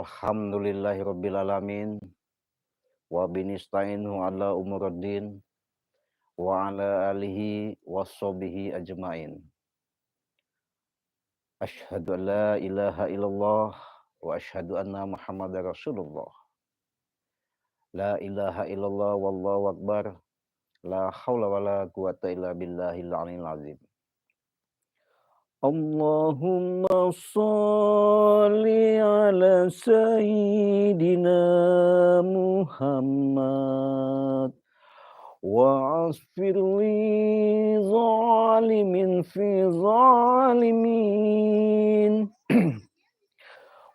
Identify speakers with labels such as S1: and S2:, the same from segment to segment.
S1: Alhamdulillahirabbil alamin wa binista'inu ala umuriddin wa ala alihi washabihi ajmain. Asyhadu an la ilaha illallah wa asyhadu anna Muhammadar Rasulullah. La ilaha illallah wallahu akbar. La haula wala quwata illa billahil aliyil azim. Allahumma sholli ala sayyidina Muhammad wa asfir li zalimin fi zalimin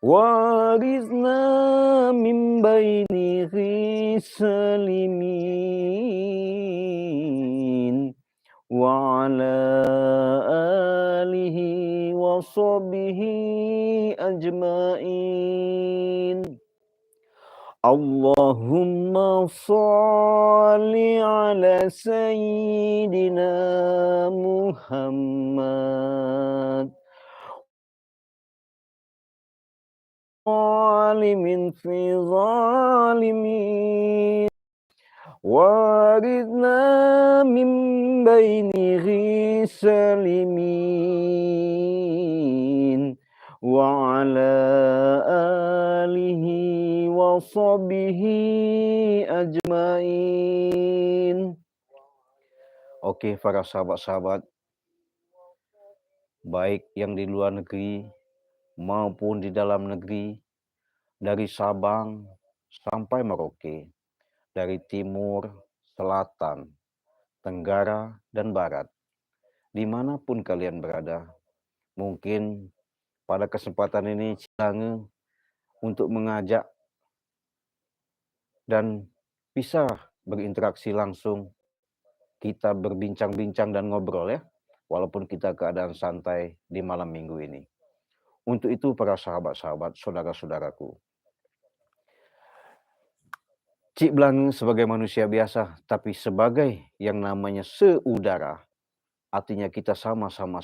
S1: warizna min baini salimin wa ala alihi wa sahbihi ajmain. Allahumma sholli ala sayyidina Muhammad zalimin fi zalimin waridna min baini salimin wa ala alihi wa sahbihi ajmain. Oke, para sahabat-sahabat, baik yang di luar negeri maupun di dalam negeri, dari Sabang sampai Merauke, dari timur, selatan, tenggara, dan barat, dimanapun kalian berada, mungkin pada kesempatan ini Cilange untuk mengajak dan bisa berinteraksi langsung, kita berbincang-bincang dan ngobrol ya, walaupun kita keadaan santai di malam minggu ini. Untuk itu para sahabat-sahabat, saudara-saudaraku, Cik Blange sebagai manusia biasa, tapi sebagai yang namanya seudara, artinya kita sama-sama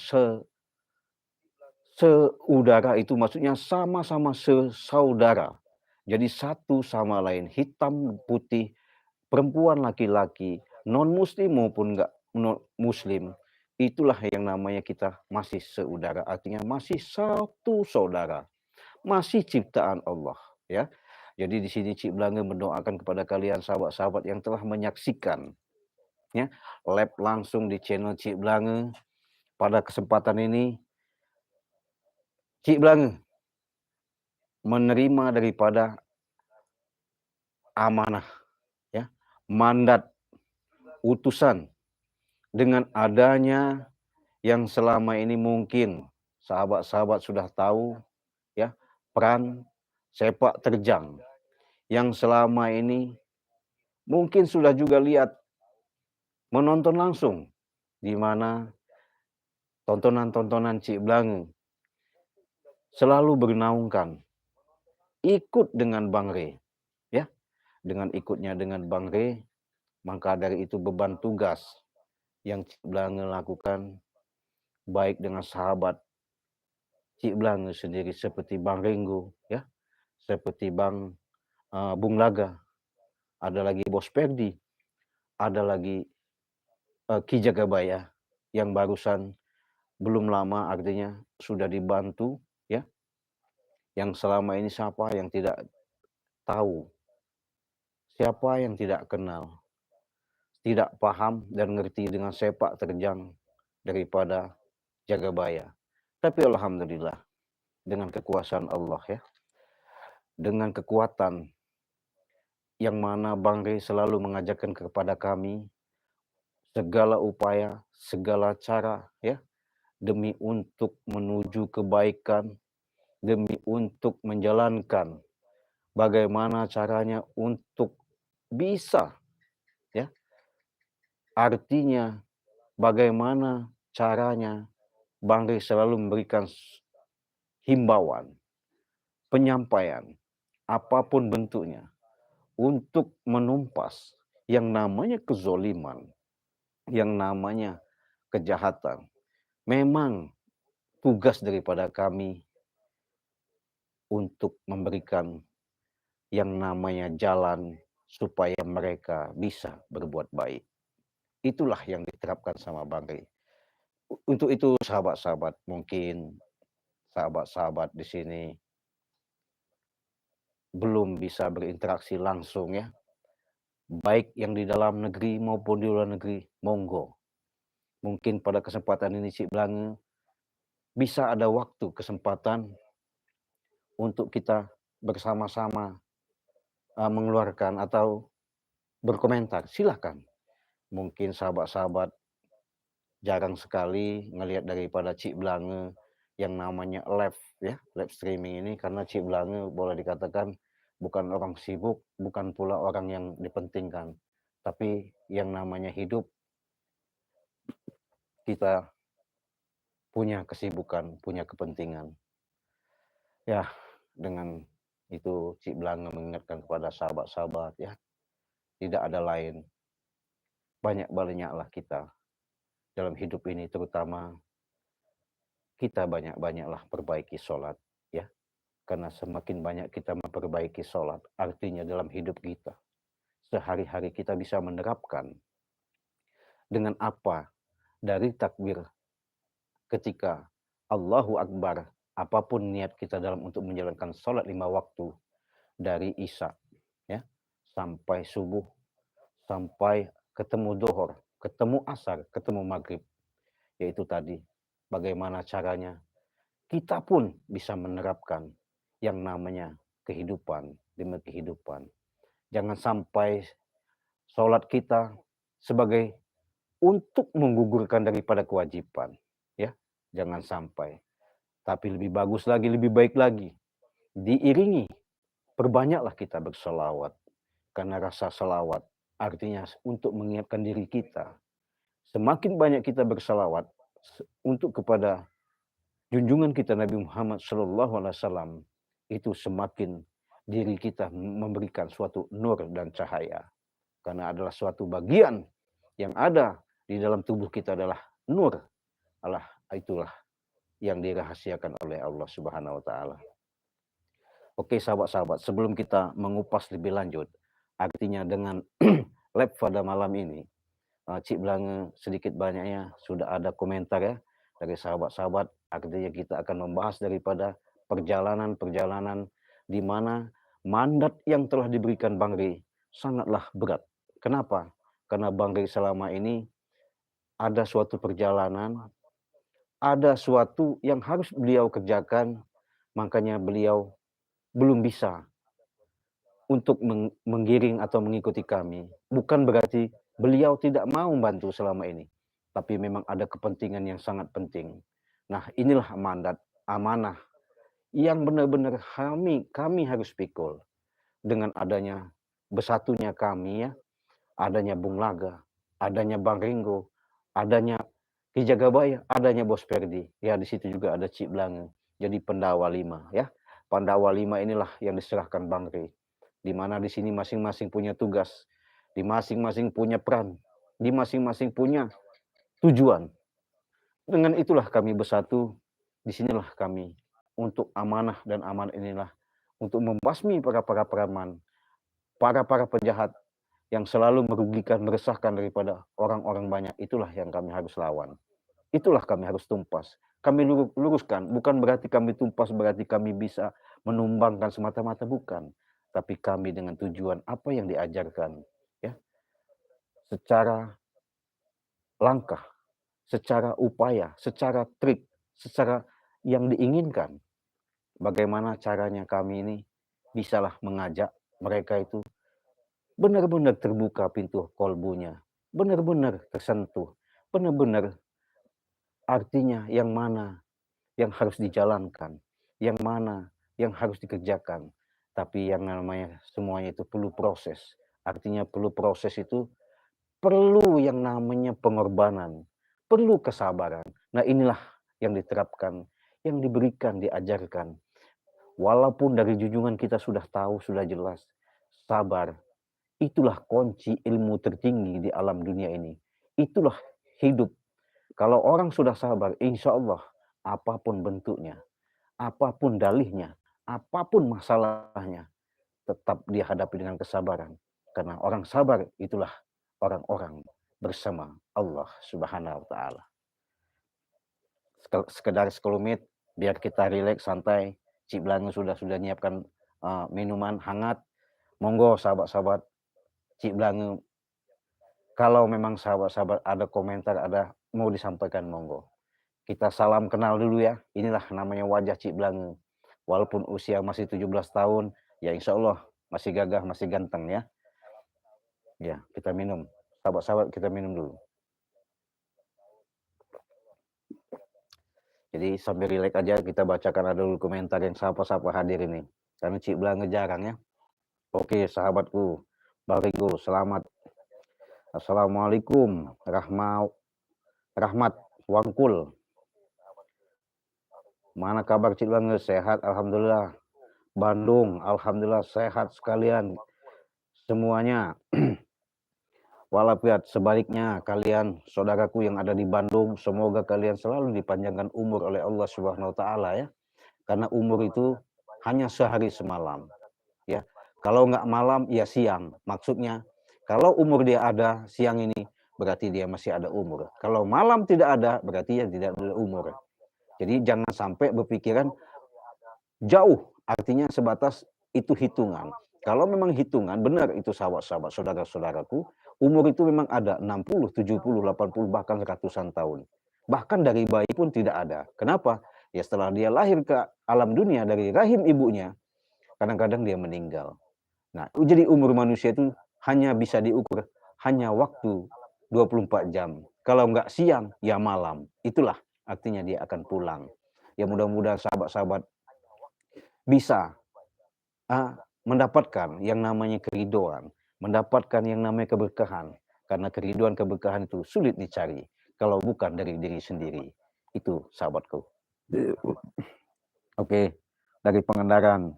S1: seudara itu maksudnya sama-sama sesaudara. Jadi satu sama lain, hitam putih, perempuan laki-laki, non-muslim maupun enggak non-muslim, itulah yang namanya kita masih seudara, artinya masih satu saudara, masih ciptaan Allah ya. Jadi di sini Cik Blange mendoakan kepada kalian sahabat-sahabat yang telah menyaksikan ya live langsung di channel Cik Blange. Pada kesempatan ini Cik Blange menerima daripada amanah ya, mandat, utusan, dengan adanya yang selama ini mungkin sahabat-sahabat sudah tahu ya, peran sepak terjang yang selama ini mungkin sudah juga lihat, menonton langsung, di mana tontonan-tontonan Cik Blange selalu bernaungkan ikut dengan Bang Re ya. Dengan ikutnya dengan Bang Re, maka dari itu beban tugas yang Cik Blange lakukan baik dengan sahabat Cik Blange sendiri seperti Bang Renggo ya, seperti Bung Laga, ada lagi Bos Perdi, ada lagi Ki Jagabaya yang barusan belum lama artinya sudah dibantu ya. Yang selama ini siapa yang tidak tahu, siapa yang tidak kenal, tidak paham dan ngerti dengan sepak terjang daripada Jagabaya. Tapi alhamdulillah dengan kekuasaan Allah ya, dengan kekuatan yang mana Bang Re selalu mengajarkan kepada kami segala upaya, segala cara ya, demi untuk menuju kebaikan, demi untuk menjalankan bagaimana caranya untuk bisa ya, artinya bagaimana caranya Bang Re selalu memberikan himbauan, penyampaian, apapun bentuknya, untuk menumpas yang namanya kezoliman, yang namanya kejahatan. Memang tugas daripada kami untuk memberikan yang namanya jalan supaya mereka bisa berbuat baik. Itulah yang diterapkan sama Bang Rey. Untuk itu sahabat-sahabat, mungkin sahabat-sahabat di sini belum bisa berinteraksi langsung ya, baik yang di dalam negeri maupun di luar negeri, monggo. Mungkin pada kesempatan ini Cik Blange bisa ada waktu kesempatan untuk kita bersama-sama mengeluarkan atau berkomentar, silahkan. Mungkin sahabat-sahabat jarang sekali ngelihat daripada Cik Blange yang namanya live ya, live streaming ini, karena Cik Blange boleh dikatakan bukan orang sibuk, bukan pula orang yang dipentingkan. Tapi yang namanya hidup, kita punya kesibukan, punya kepentingan. Ya, dengan itu Cik Blange mengingatkan kepada sahabat-sahabat ya, tidak ada lain. Banyak-banyaklah kita dalam hidup ini, terutama kita banyak-banyaklah perbaiki sholat ya. Karena semakin banyak kita memperbaiki sholat, artinya dalam hidup kita, sehari-hari kita bisa menerapkan dengan apa dari takbir ketika Allahu Akbar, apapun niat kita dalam untuk menjalankan sholat 5 waktu, dari Isya ya, sampai subuh, sampai ketemu Duhur, ketemu Asar, ketemu Maghrib, yaitu tadi bagaimana caranya kita pun bisa menerapkan yang namanya kehidupan demi kehidupan. Jangan sampai sholat kita sebagai untuk menggugurkan daripada kewajiban, ya, jangan sampai. Tapi lebih bagus lagi, lebih baik lagi, diiringi, perbanyaklah kita berselawat, karena rasa selawat artinya untuk mengingatkan diri kita. Semakin banyak kita berselawat untuk kepada junjungan kita Nabi Muhammad SAW, itu semakin diri kita memberikan suatu nur dan cahaya. Karena adalah suatu bagian yang ada di dalam tubuh kita adalah nur. Itulah yang dirahasiakan oleh Allah Subhanahu wa taala. Oke sahabat-sahabat, sebelum kita mengupas lebih lanjut, artinya dengan live pada malam ini, Cik Blange sedikit banyaknya sudah ada komentar ya dari sahabat-sahabat, artinya kita akan membahas daripada perjalanan-perjalanan di mana mandat yang telah diberikan Bang Rey sangatlah berat. Kenapa? Karena Bang Rey selama ini ada suatu perjalanan, ada suatu yang harus beliau kerjakan, makanya beliau belum bisa untuk menggiring atau mengikuti kami. Bukan berarti beliau tidak mau membantu selama ini, tapi memang ada kepentingan yang sangat penting. Nah, inilah mandat, amanah yang benar-benar kami harus pikul. Dengan adanya bersatunya kami ya, adanya Bung Laga, adanya Bang Ringo, adanya Ki Jagabaya, adanya Bos Perdi. Ya, di situ juga ada Cik Blange. Jadi Pandawa 5 ya. Pandawa 5 inilah yang diserahkan Bang Rey. Di mana di sini masing-masing punya tugas, di masing-masing punya peran, di masing-masing punya tujuan. Dengan itulah kami bersatu, disinilah kami untuk amanah, dan amanah inilah untuk membasmi para preman, para penjahat yang selalu merugikan, meresahkan daripada orang-orang banyak. Itulah yang kami harus lawan. Itulah kami harus tumpas. Kami luruskan, bukan berarti kami tumpas, berarti kami bisa menumbangkan semata-mata, bukan. Tapi kami dengan tujuan apa yang diajarkan, ya, secara langkah, secara upaya, secara trik, secara yang diinginkan. Bagaimana caranya kami ini bisalah mengajak mereka itu benar-benar terbuka pintu kolbunya, benar-benar tersentuh, benar-benar artinya yang mana yang harus dijalankan, yang mana yang harus dikerjakan. Tapi yang namanya semuanya itu perlu proses. Artinya perlu proses itu perlu yang namanya pengorbanan, perlu kesabaran. Nah, inilah yang diterapkan, yang diberikan, diajarkan. Walaupun dari junjungan kita sudah tahu, sudah jelas, sabar, itulah kunci ilmu tertinggi di alam dunia ini. Itulah hidup. Kalau orang sudah sabar, insya Allah apapun bentuknya, apapun dalihnya, apapun masalahnya, tetap dia hadapi dengan kesabaran. Karena orang sabar itulah orang-orang bersama Allah Subhanahu wa taala. Sekedar sekelumit biar kita rileks santai. Cik Blange sudah nyiapkan minuman hangat. Monggo sahabat-sahabat Cik Blange, kalau memang sahabat-sahabat ada komentar, ada mau disampaikan, monggo. Kita salam kenal dulu ya. Inilah namanya wajah Cik Blange. Walaupun usia masih 17 tahun, ya insya Allah masih gagah, masih ganteng ya. Ya, kita minum. Sahabat-sahabat, kita minum dulu. Jadi sambil rileks aja kita bacakan ada dulu komentar yang siapa-siapa hadir ini. Karena Cik Blange jarang ya. Oke, sahabatku. Bariku, selamat. Assalamualaikum. Rahmat Wangkul. Mana kabar Cik Blange? Sehat, alhamdulillah. Bandung, alhamdulillah sehat sekalian semuanya. Walafiat sebaliknya kalian saudaraku yang ada di Bandung, semoga kalian selalu dipanjangkan umur oleh Allah Subhanahu wa taala ya. Karena umur itu hanya sehari semalam. Ya. Kalau nggak malam ya siang. Maksudnya kalau umur dia ada siang ini berarti dia masih ada umur. Kalau malam tidak ada berarti dia tidak ada umur. Jadi jangan sampai berpikiran jauh, artinya sebatas itu hitungan. Kalau memang hitungan benar itu sahabat-sahabat, saudara-saudaraku, umur itu memang ada 60, 70, 80 bahkan ratusan tahun. Bahkan dari bayi pun tidak ada. Kenapa? Ya setelah dia lahir ke alam dunia dari rahim ibunya, kadang-kadang dia meninggal. Nah, jadi umur manusia itu hanya bisa diukur hanya waktu 24 jam. Kalau enggak siang, ya malam. Itulah artinya dia akan pulang. Ya mudah-mudahan sahabat-sahabat bisa mendapatkan yang namanya keridoan, mendapatkan yang namanya keberkahan. Karena keridoan keberkahan itu sulit dicari kalau bukan dari diri sendiri. Itu sahabatku. Oke, dari Pangandaran.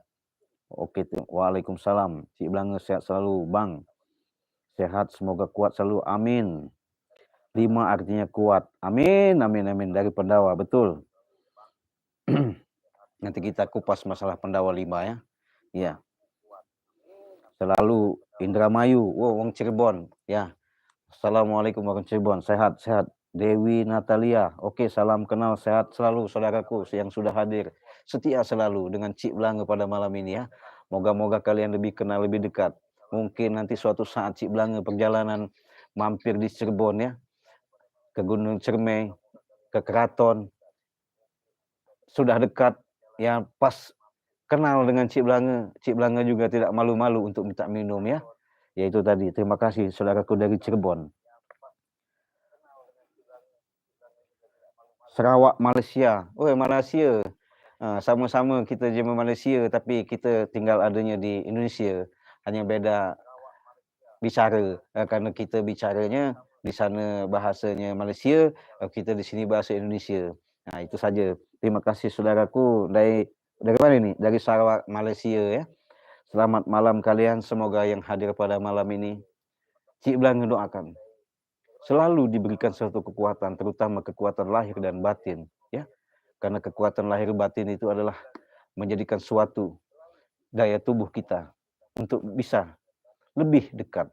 S1: Oke, waalaikumsalam. Cik Blange sehat selalu, Bang. Sehat, semoga kuat selalu. Amin. 5 artinya kuat. Amin, amin, amin. Dari Pendawa, betul. Nanti kita kupas masalah Pendawa 5 ya. Ya. Selalu Indramayu, wong Cirebon, ya. Assalamualaikum warahmatullahi Cirebon, sehat, sehat. Dewi Natalia, oke, salam kenal, sehat selalu saudaraku yang sudah hadir. Setia selalu dengan Cik Blange pada malam ini ya. Moga-moga kalian lebih kenal, lebih dekat. Mungkin nanti suatu saat Cik Blange perjalanan mampir di Cirebon ya. Ke Gunung Ciremai, ke Keraton. Sudah dekat, ya pas kenal dengan Cik Blange. Cik Blange juga tidak malu-malu untuk minta minum ya. Yaitu tadi, terima kasih saudaraku dari Cirebon. Sarawak, Malaysia. Oh, Malaysia. Sama-sama kita jemaah Malaysia tapi kita tinggal adanya di Indonesia. Hanya beda bicara. Karena kita bicaranya di sana bahasanya Malaysia, kita di sini bahasa Indonesia. Nah, itu saja. Terima kasih saudaraku dari mana ini? Dari Sarawak, Malaysia ya. Selamat malam kalian, semoga yang hadir pada malam ini Cik Blange doakan selalu diberikan suatu kekuatan, terutama kekuatan lahir dan batin ya. Karena kekuatan lahir batin itu adalah menjadikan suatu daya tubuh kita untuk bisa lebih dekat.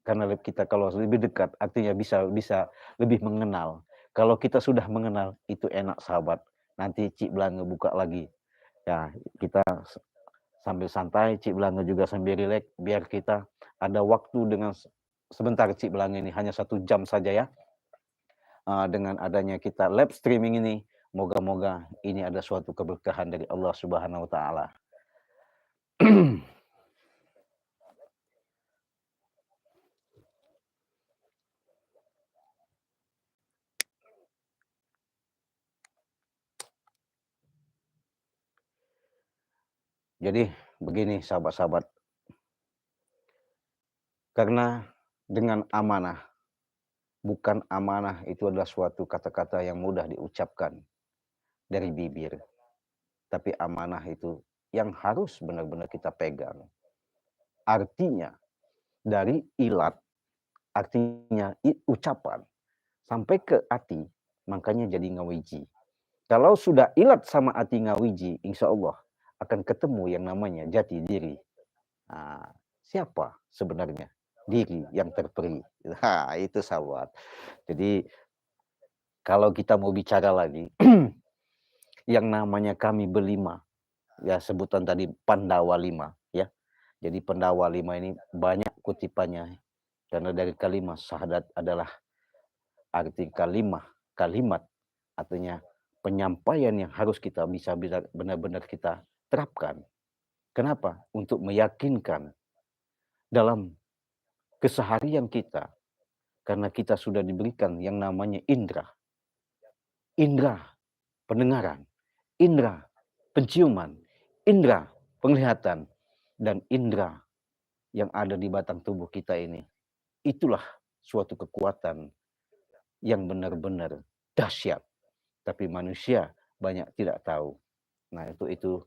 S1: Karena kita kalau lebih dekat artinya bisa lebih mengenal. Kalau kita sudah mengenal itu enak sahabat. Nanti Cik Blange buka lagi. Ya, kita sambil santai, Cik Blange juga sambil rileks biar kita ada waktu dengan sebentar Cik Blange ini hanya 1 jam saja ya. Dengan adanya kita live streaming ini, moga-moga ini ada suatu keberkahan dari Allah Subhanahu wa taala. Jadi begini sahabat-sahabat. Karena dengan amanah, bukan amanah itu adalah suatu kata-kata yang mudah diucapkan dari bibir. Tapi amanah itu yang harus benar-benar kita pegang. Artinya dari ilat, artinya ucapan, sampai ke hati, makanya jadi ngawiji. Kalau sudah ilat sama hati ngawiji, insya Allah akan ketemu yang namanya jati diri. Nah, siapa sebenarnya diri yang terperi? Nah, itu sahabat. Jadi kalau kita mau bicara lagi, yang namanya kami berlima, ya sebutan tadi Pandawa lima, ya. Jadi Pandawa lima ini banyak kutipannya, karena dari kalimat syahadat adalah arti kalimat artinya penyampaian yang harus kita bisa benar-benar kita terapkan. Kenapa? Untuk meyakinkan dalam keseharian kita, karena kita sudah diberikan yang namanya indera pendengaran, indera penciuman, indera penglihatan, dan indera yang ada di batang tubuh kita ini. Itulah suatu kekuatan yang benar-benar dahsyat, tapi manusia banyak tidak tahu. Nah, itu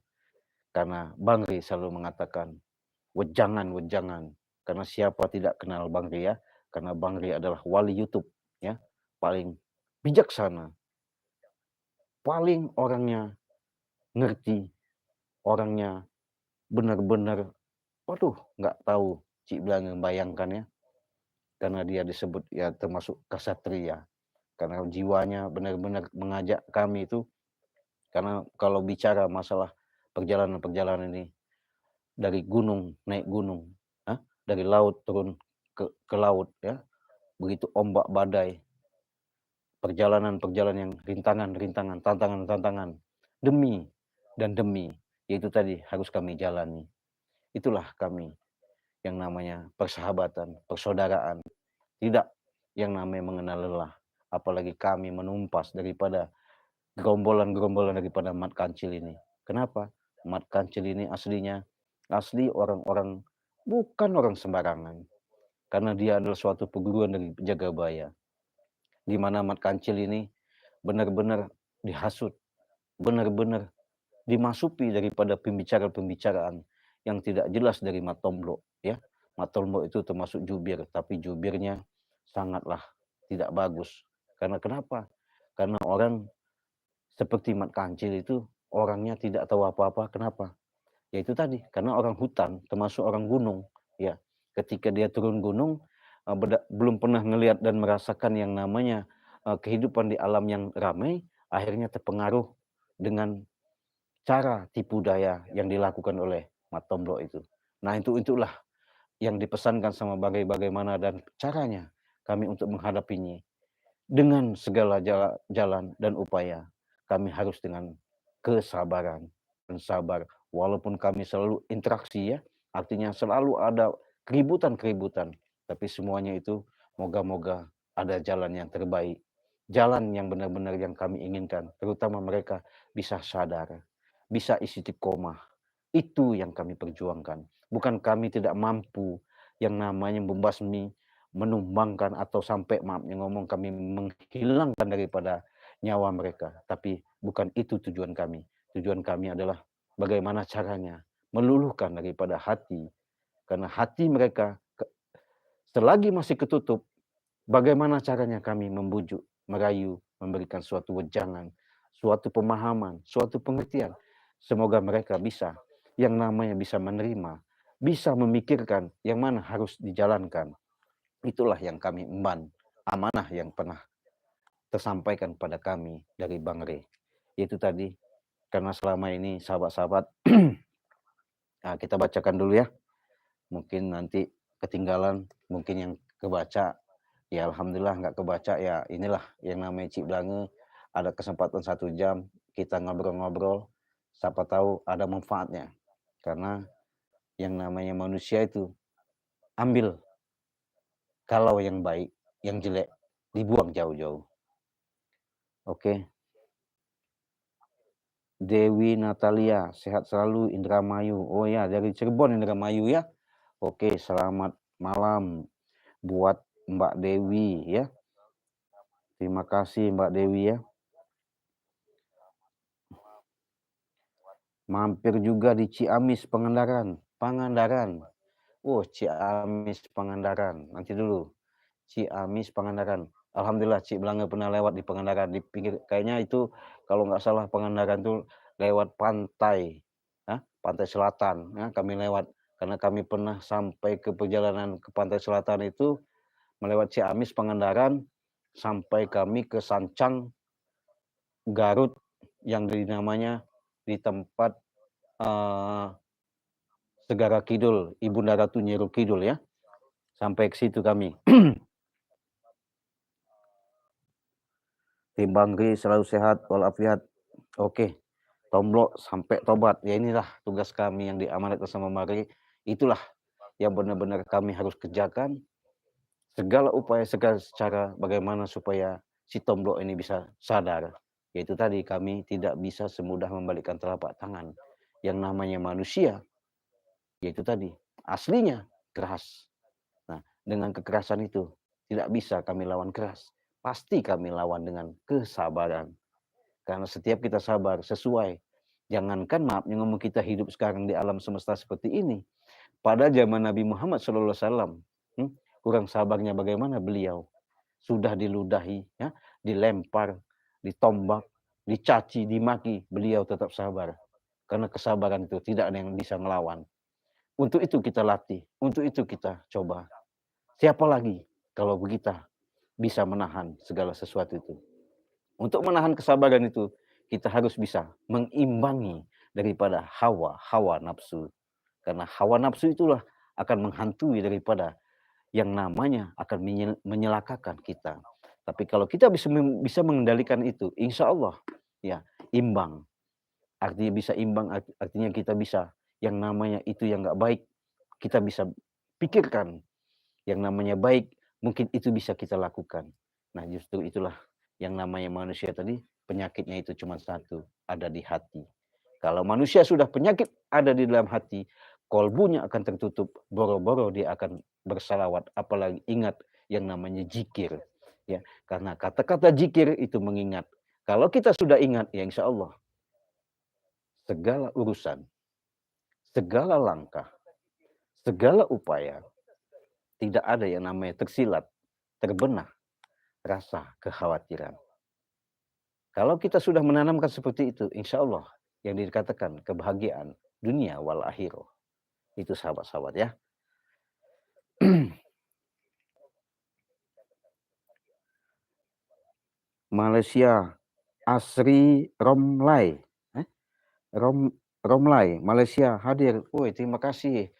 S1: karena Bang Ri selalu mengatakan wejangan, karena siapa tidak kenal Bang Ri, ya, karena Bang Ri adalah wali YouTube, ya, paling bijaksana, paling orangnya ngerti, orangnya benar-benar, waduh, nggak tahu Cik Blang membayangkan, ya, karena dia disebut ya termasuk kasatria, karena jiwanya benar-benar mengajak kami itu. Karena kalau bicara masalah perjalanan-perjalanan ini, dari gunung naik gunung, dari laut turun ke laut, ya, begitu ombak badai, perjalanan-perjalanan yang rintangan-rintangan, tantangan-tantangan, demi dan demi, yaitu tadi harus kami jalani. Itulah kami yang namanya persahabatan, persaudaraan, tidak yang namanya mengenal lelah. Apalagi kami menumpas daripada gerombolan-gerombolan daripada Mat Kancil ini. Kenapa? Mat Kancil ini asli orang-orang, bukan orang sembarangan. Karena dia adalah suatu perguruan dari Jagabaya, di mana Mat Kancil ini benar-benar dihasut, benar-benar dimasuki daripada pembicaraan-pembicaraan yang tidak jelas dari Mat Tomblok, ya. Mat Tomblok itu termasuk jubir, tapi jubirnya sangatlah tidak bagus. Karena kenapa? Karena orang seperti Mat Kancil itu orangnya tidak tahu apa-apa. Kenapa? Ya itu tadi, karena orang hutan, termasuk orang gunung, ya. Ketika dia turun gunung, belum pernah ngelihat dan merasakan yang namanya kehidupan di alam yang ramai, akhirnya terpengaruh dengan cara tipu daya yang dilakukan oleh Mat Tomblok itu. Nah, itulah yang dipesankan sama bagaimana dan caranya kami untuk menghadapinya. Dengan segala jalan dan upaya, kami harus dengan kesabaran dan sabar. Walaupun kami selalu interaksi, ya, artinya selalu ada keributan-keributan, tapi semuanya itu moga-moga ada jalan yang terbaik. Jalan yang benar-benar yang kami inginkan, terutama mereka bisa sadar, bisa istiqomah. Itu yang kami perjuangkan. Bukan kami tidak mampu yang namanya membasmi, menumbangkan atau sampai maafnya ngomong kami menghilangkan daripada nyawa mereka. Tapi bukan itu tujuan kami. Tujuan kami adalah bagaimana caranya meluluhkan daripada hati. Karena hati mereka selagi masih ketutup, bagaimana caranya kami membujuk, merayu, memberikan suatu wejangan, suatu pemahaman, suatu pengertian. Semoga mereka bisa, yang namanya bisa menerima, bisa memikirkan yang mana harus dijalankan. Itulah yang kami emban, amanah yang pernah tersampaikan pada kami dari Bang Rey. Itu tadi, karena selama ini sahabat-sahabat, kita bacakan dulu, ya. Mungkin nanti ketinggalan, mungkin yang kebaca, ya alhamdulillah, nggak kebaca, ya inilah yang namanya Cik Blange, ada kesempatan 1 jam, kita ngobrol-ngobrol, siapa tahu ada manfaatnya. Karena yang namanya manusia itu, ambil kalau yang baik, yang jelek dibuang jauh-jauh. Oke. Dewi Natalia, sehat selalu Indramayu. Oh ya, dari Cirebon Indramayu, ya. Oke, selamat malam buat Mbak Dewi, ya. Terima kasih Mbak Dewi, ya. Mampir juga di Ciamis Pangandaran. Oh, Ciamis Pangandaran. Nanti dulu. Ciamis Pangandaran. Alhamdulillah Cik Blange pernah lewat di Pangandaran, di pinggir, kayaknya itu kalau nggak salah Pangandaran tuh lewat pantai. pantai selatan, ya, kami lewat. Karena kami pernah sampai ke perjalanan ke pantai selatan itu melewati Ciamis, Pangandaran, sampai kami ke Sancang, Garut, yang namanya di tempat Segara Kidul, Ibunda Ratu Nyiru Kidul ya. Sampai ke situ kami. Tim Bangri selalu sehat walafiat. Oke. Tomblok sampai tobat. Ya inilah tugas kami yang diamanatkan sama Bangri. Itulah yang benar-benar kami harus kerjakan. Segala upaya, segala cara bagaimana supaya si Tomblok ini bisa sadar. Yaitu tadi kami tidak bisa semudah membalikkan telapak tangan. Yang namanya manusia, yaitu tadi aslinya keras. Nah, dengan kekerasan itu tidak bisa kami lawan keras. Pasti kami lawan dengan kesabaran. Karena setiap kita sabar sesuai. Jangankan maafnya ngomong kita hidup sekarang di alam semesta seperti ini. Pada zaman Nabi Muhammad SAW, kurang sabarnya bagaimana beliau. Sudah diludahi, ya, dilempar, ditombak, dicaci, dimaki. Beliau tetap sabar. Karena kesabaran itu tidak ada yang bisa melawan. Untuk itu kita latih. Untuk itu kita coba. Siapa lagi kalau kita bisa menahan segala sesuatu itu. Untuk menahan kesabaran itu, kita harus bisa mengimbangi daripada hawa nafsu. Karena hawa nafsu itulah akan menghantui daripada yang namanya akan menyelakakan kita. Tapi kalau kita bisa mengendalikan itu, insya Allah ya imbang. Artinya bisa imbang, artinya kita bisa yang namanya itu yang nggak baik, kita bisa pikirkan. Yang namanya baik, mungkin itu bisa kita lakukan. Nah justru itulah yang namanya manusia tadi, penyakitnya itu cuma satu, ada di hati. Kalau manusia sudah penyakit ada di dalam hati, kolbunya akan tertutup, boro-boro dia akan bersalawat, apalagi ingat yang namanya zikir. Ya, karena kata-kata zikir itu mengingat. Kalau kita sudah ingat, ya insya Allah, segala urusan, segala langkah, segala upaya, tidak ada yang namanya tersilat, terbenah rasa kekhawatiran. Kalau kita sudah menanamkan seperti itu, insya Allah yang dikatakan kebahagiaan dunia wal akhirah. Itu sahabat-sahabat ya. Malaysia, Asri Romlai. Romlai, Malaysia hadir. Woi, terima kasih.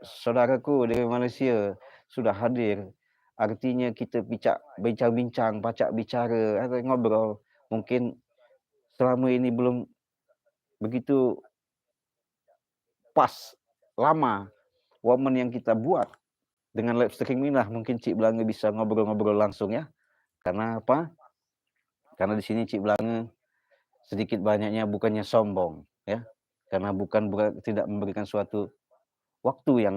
S1: Saudaraku dari Malaysia sudah hadir. Artinya kita bincang-bincang, baca bicara, atau ngobrol. Mungkin selama ini belum begitu pas, lama, momen yang kita buat. Dengan live streaming lah mungkin Cik Belanga bisa ngobrol-ngobrol langsung ya. Karena apa? Karena di sini Cik Belanga sedikit banyaknya bukannya sombong ya. Karena bukan tidak memberikan suatu waktu yang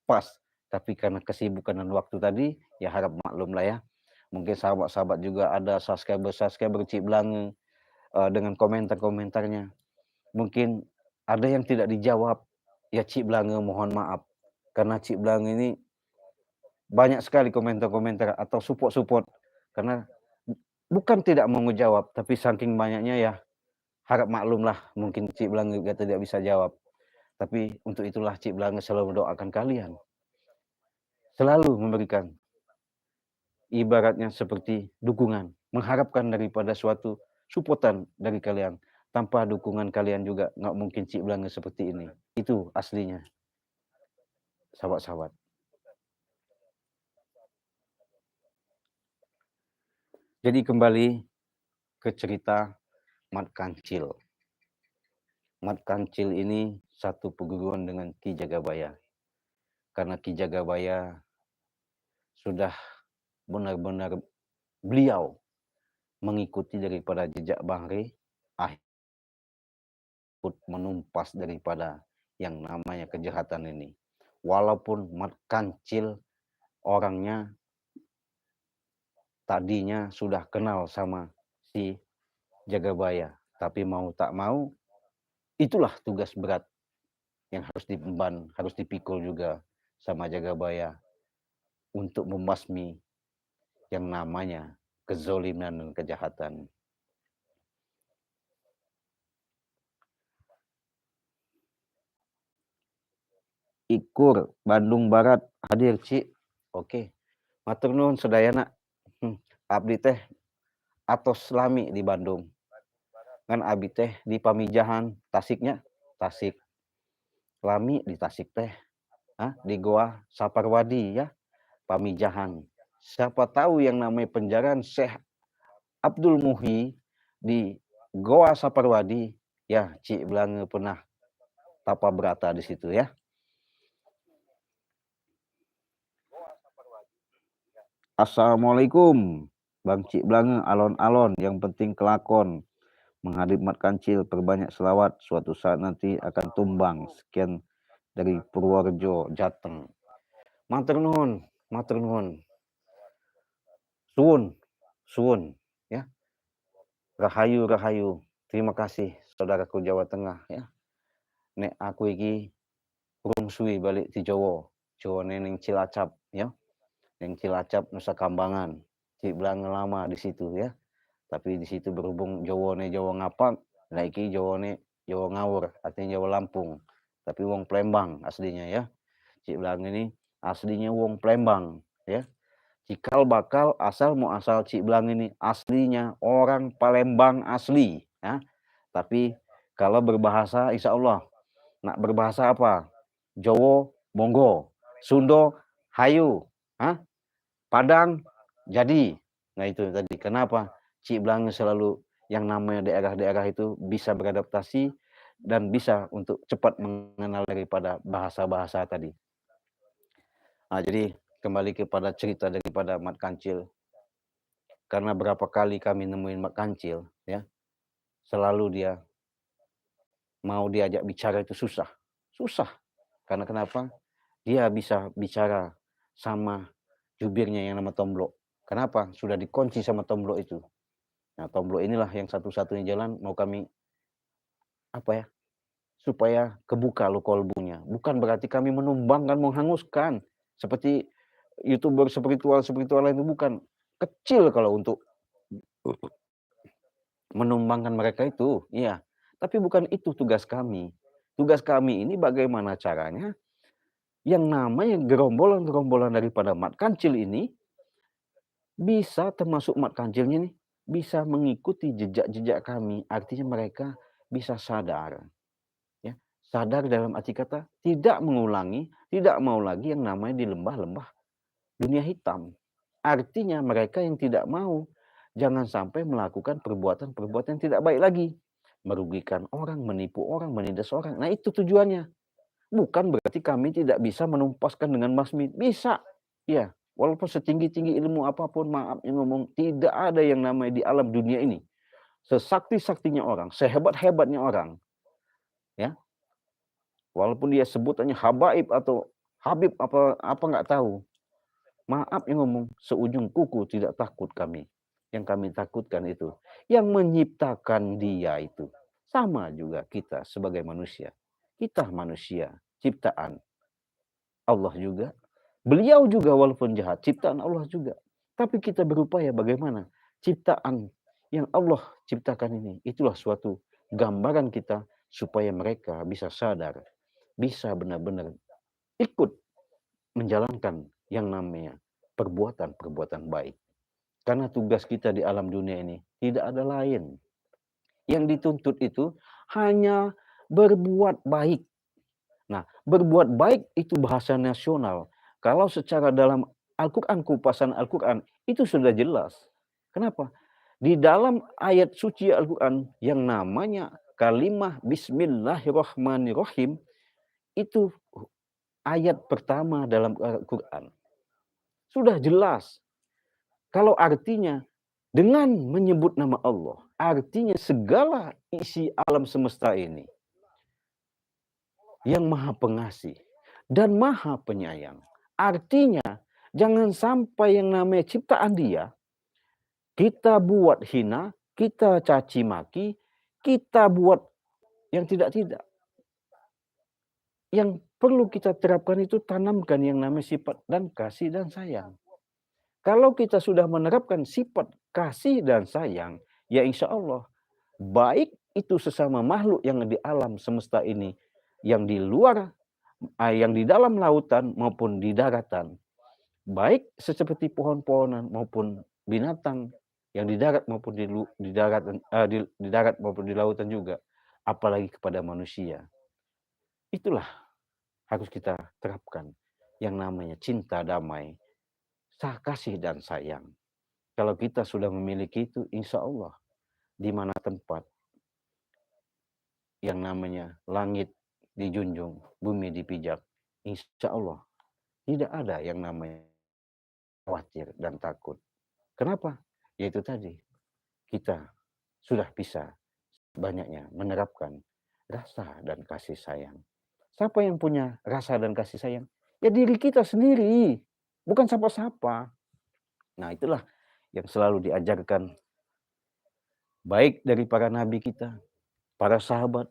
S1: pas, tapi karena kesibukan dan waktu tadi ya harap maklum lah ya. Mungkin sahabat-sahabat juga ada subscriber Cik Belanga dengan komentar-komentarnya. Mungkin ada yang tidak dijawab, ya Cik Belanga mohon maaf. Karena Cik Belanga ini banyak sekali komentar-komentar atau support-support. Karena bukan tidak mau menjawab, tapi saking banyaknya ya harap maklum lah. Mungkin Cik Belanga juga tidak bisa jawab. Tapi untuk itulah Cik Belanga selalu mendoakan kalian. Selalu memberikan ibaratnya seperti dukungan. Mengharapkan daripada suatu supportan dari kalian. Tanpa dukungan kalian juga nggak mungkin Cik Belanga seperti ini. Itu aslinya. Sahabat-sahabat. Jadi kembali ke cerita Mat Kancil. Mat Kancil ini satu perguruan dengan Ki Jagabaya. Karena Ki Jagabaya sudah benar-benar beliau mengikuti daripada jejak Bangri, menumpas daripada yang namanya kejahatan ini. Walaupun Mat Kancil orangnya tadinya sudah kenal sama si Jagabaya, tapi mau tak mau itulah tugas berat yang harus diemban, harus dipikul juga sama Jagabaya untuk membasmi yang namanya kezoliman dan kejahatan. Ikur, Bandung Barat hadir, Ci. Oke. Matur nuwun sedayana. Abdi teh atos lami di Bandung. Kan abdi teh di Pamijahan, Tasiknya, Tasik. Lami di Tasik teh. Di Goa Saparwadi ya, Pamijahan. Siapa tahu yang namanya penjaraan Syekh Abdul Muhyi di Goa Saparwadi, ya Ci Blange pernah tapa berata di situ ya. Assalamualaikum, Bang Ci Blange, alon-alon, yang penting kelakon. Menghadap Mat Kancil, perbanyak selawat, suatu saat nanti akan tumbang. Sekian dari Purworejo, Jateng. Matur nuwun, matur nuwun. Suwun, suwun, ya. Rahayu, rahayu. Terima kasih, saudaraku Jawa Tengah, ya. Nek aku iki urung suwi balik di Jawa. Jawa ning Cilacap, ya. Ning Cilacap, Nusa Kambangan. Ci Blange lama di situ, ya. Tapi di situ berhubung Jawane Jawa Ngapak, nah iki Jawane Jawa Ngawur, artinya Jawa Lampung. Tapi wong Plembang aslinya ya. Ci Blange ini aslinya wong Plembang, ya. Cikal bakal asal muasal Ci Blange ini aslinya orang Palembang asli, ya. Tapi kalau berbahasa insya Allah, nak berbahasa apa? Jawa monggo, Sundo hayu, Padang jadi. Nah itu tadi kenapa Ci Blange selalu yang namanya daerah-daerah itu bisa beradaptasi dan bisa untuk cepat mengenal daripada bahasa-bahasa tadi. Nah, jadi kembali kepada cerita daripada Mat Kancil. Karena berapa kali kami nemuin Mat Kancil, ya, selalu dia mau diajak bicara itu susah. Susah. Karena kenapa? Dia bisa bicara sama jubirnya yang nama Tomblok. Kenapa? Sudah dikunci sama Tomblok itu. Nah, Tomblok inilah yang satu-satunya jalan mau kami supaya kebuka lo kolbunya. Bukan berarti kami menumbangkan, menghanguskan seperti YouTuber spiritual itu, bukan. Kecil kalau untuk menumbangkan mereka itu, iya. Tapi bukan itu tugas kami. Tugas kami ini bagaimana caranya yang namanya gerombolan-gerombolan daripada Mat Kancil ini bisa, termasuk Mat Kancilnya nih, bisa mengikuti jejak-jejak kami. Artinya mereka bisa sadar. Ya, sadar dalam arti kata tidak mengulangi, tidak mau lagi yang namanya di lembah-lembah dunia hitam. Artinya mereka yang tidak mau, jangan sampai melakukan perbuatan-perbuatan yang tidak baik lagi. Merugikan orang, menipu orang, menindas orang. Nah itu tujuannya. Bukan berarti kami tidak bisa menumpaskan dengan masmi. Bisa. Ya, walaupun setinggi-tinggi ilmu apapun, maaf yang ngomong, tidak ada yang namanya di alam dunia ini. Sesakti-saktinya orang, sehebat-hebatnya orang. Ya, walaupun dia sebutannya habaib atau habib apa nggak tahu. Maaf yang ngomong, seujung kuku tidak takut kami. Yang kami takutkan itu yang menciptakan dia itu. Sama juga kita sebagai manusia. Kita manusia, ciptaan Allah juga. Beliau juga walaupun jahat, ciptaan Allah juga. Tapi kita berupaya bagaimana ciptaan yang Allah ciptakan ini. Itulah suatu gambaran kita supaya mereka bisa sadar, bisa benar-benar ikut menjalankan yang namanya perbuatan-perbuatan baik. Karena tugas kita di alam dunia ini tidak ada lain. Yang dituntut itu hanya berbuat baik. Nah, berbuat baik itu bahasa nasional. Kalau secara dalam Al-Quran, kupasan Al-Quran, itu sudah jelas. Kenapa? Di dalam ayat suci Al-Quran yang namanya kalimah Bismillahirrahmanirrahim, itu ayat pertama dalam Al-Quran. Sudah jelas. Kalau artinya dengan menyebut nama Allah, artinya segala isi alam semesta ini yang maha pengasih dan maha penyayang. Artinya jangan sampai yang namanya ciptaan dia kita buat hina, kita caci maki, kita buat yang tidak-tidak. Yang perlu kita terapkan itu tanamkan yang namanya sifat dan kasih dan sayang. Kalau kita sudah menerapkan sifat kasih dan sayang, ya insya Allah, baik itu sesama makhluk yang di alam semesta ini, yang di luar yang di dalam lautan maupun di daratan, baik seperti pohon-pohonan maupun binatang yang di darat maupun di darat maupun di lautan juga, apalagi kepada manusia. Itulah harus kita terapkan yang namanya cinta damai, kasih dan sayang. Kalau kita sudah memiliki itu, insya Allah di mana tempat yang namanya langit dijunjung, bumi dipijak, insya Allah tidak ada yang namanya khawatir dan takut. Kenapa? Yaitu tadi, kita sudah bisa banyaknya menerapkan rasa dan kasih sayang. Siapa yang punya rasa dan kasih sayang? Ya diri kita sendiri, bukan siapa-siapa. Nah itulah yang selalu diajarkan baik dari para nabi kita, para sahabat,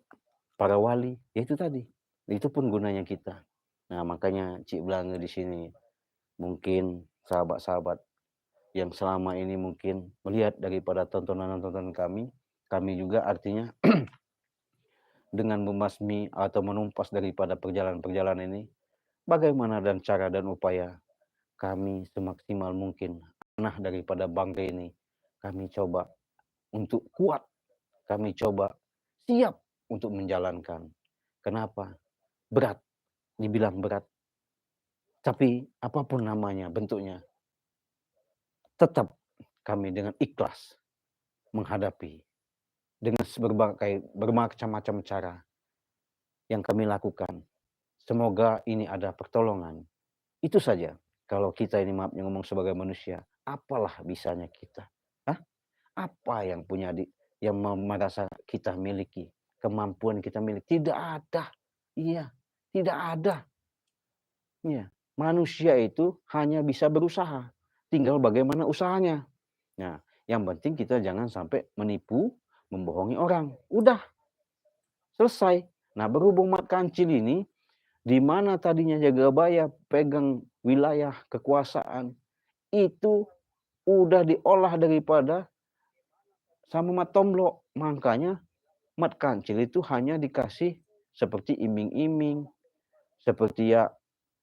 S1: para wali, yaitu tadi. Itu pun gunanya kita. Nah makanya Cik Blange di sini mungkin sahabat-sahabat yang selama ini mungkin melihat daripada tontonan-tontonan kami juga artinya dengan membasmi atau menumpas daripada perjalanan-perjalanan ini, bagaimana dan cara dan upaya kami semaksimal mungkin amanah daripada bangga ini, kami coba untuk kuat, kami coba siap untuk menjalankan. Kenapa? Berat, dibilang berat. Tapi apapun namanya, bentuknya, tetap kami dengan ikhlas menghadapi dengan bermacam-macam cara yang kami lakukan. Semoga ini ada pertolongan. Itu saja. Kalau kita ini maafnya ngomong sebagai manusia, apalah bisanya kita? Hah? Apa yang yang merasa kita miliki? Kemampuan kita miliki? Tidak ada. Iya, tidak ada. Iya. Manusia itu hanya bisa berusaha. Tinggal bagaimana usahanya. Nah, yang penting kita jangan sampai menipu, membohongi orang. Udah, selesai. Nah, berhubung Mat Kancil ini, di mana tadinya Jagabaya pegang wilayah kekuasaan, itu udah diolah daripada sama Mat Tomblok. Makanya Mat Kancil itu hanya dikasih seperti iming-iming, seperti ya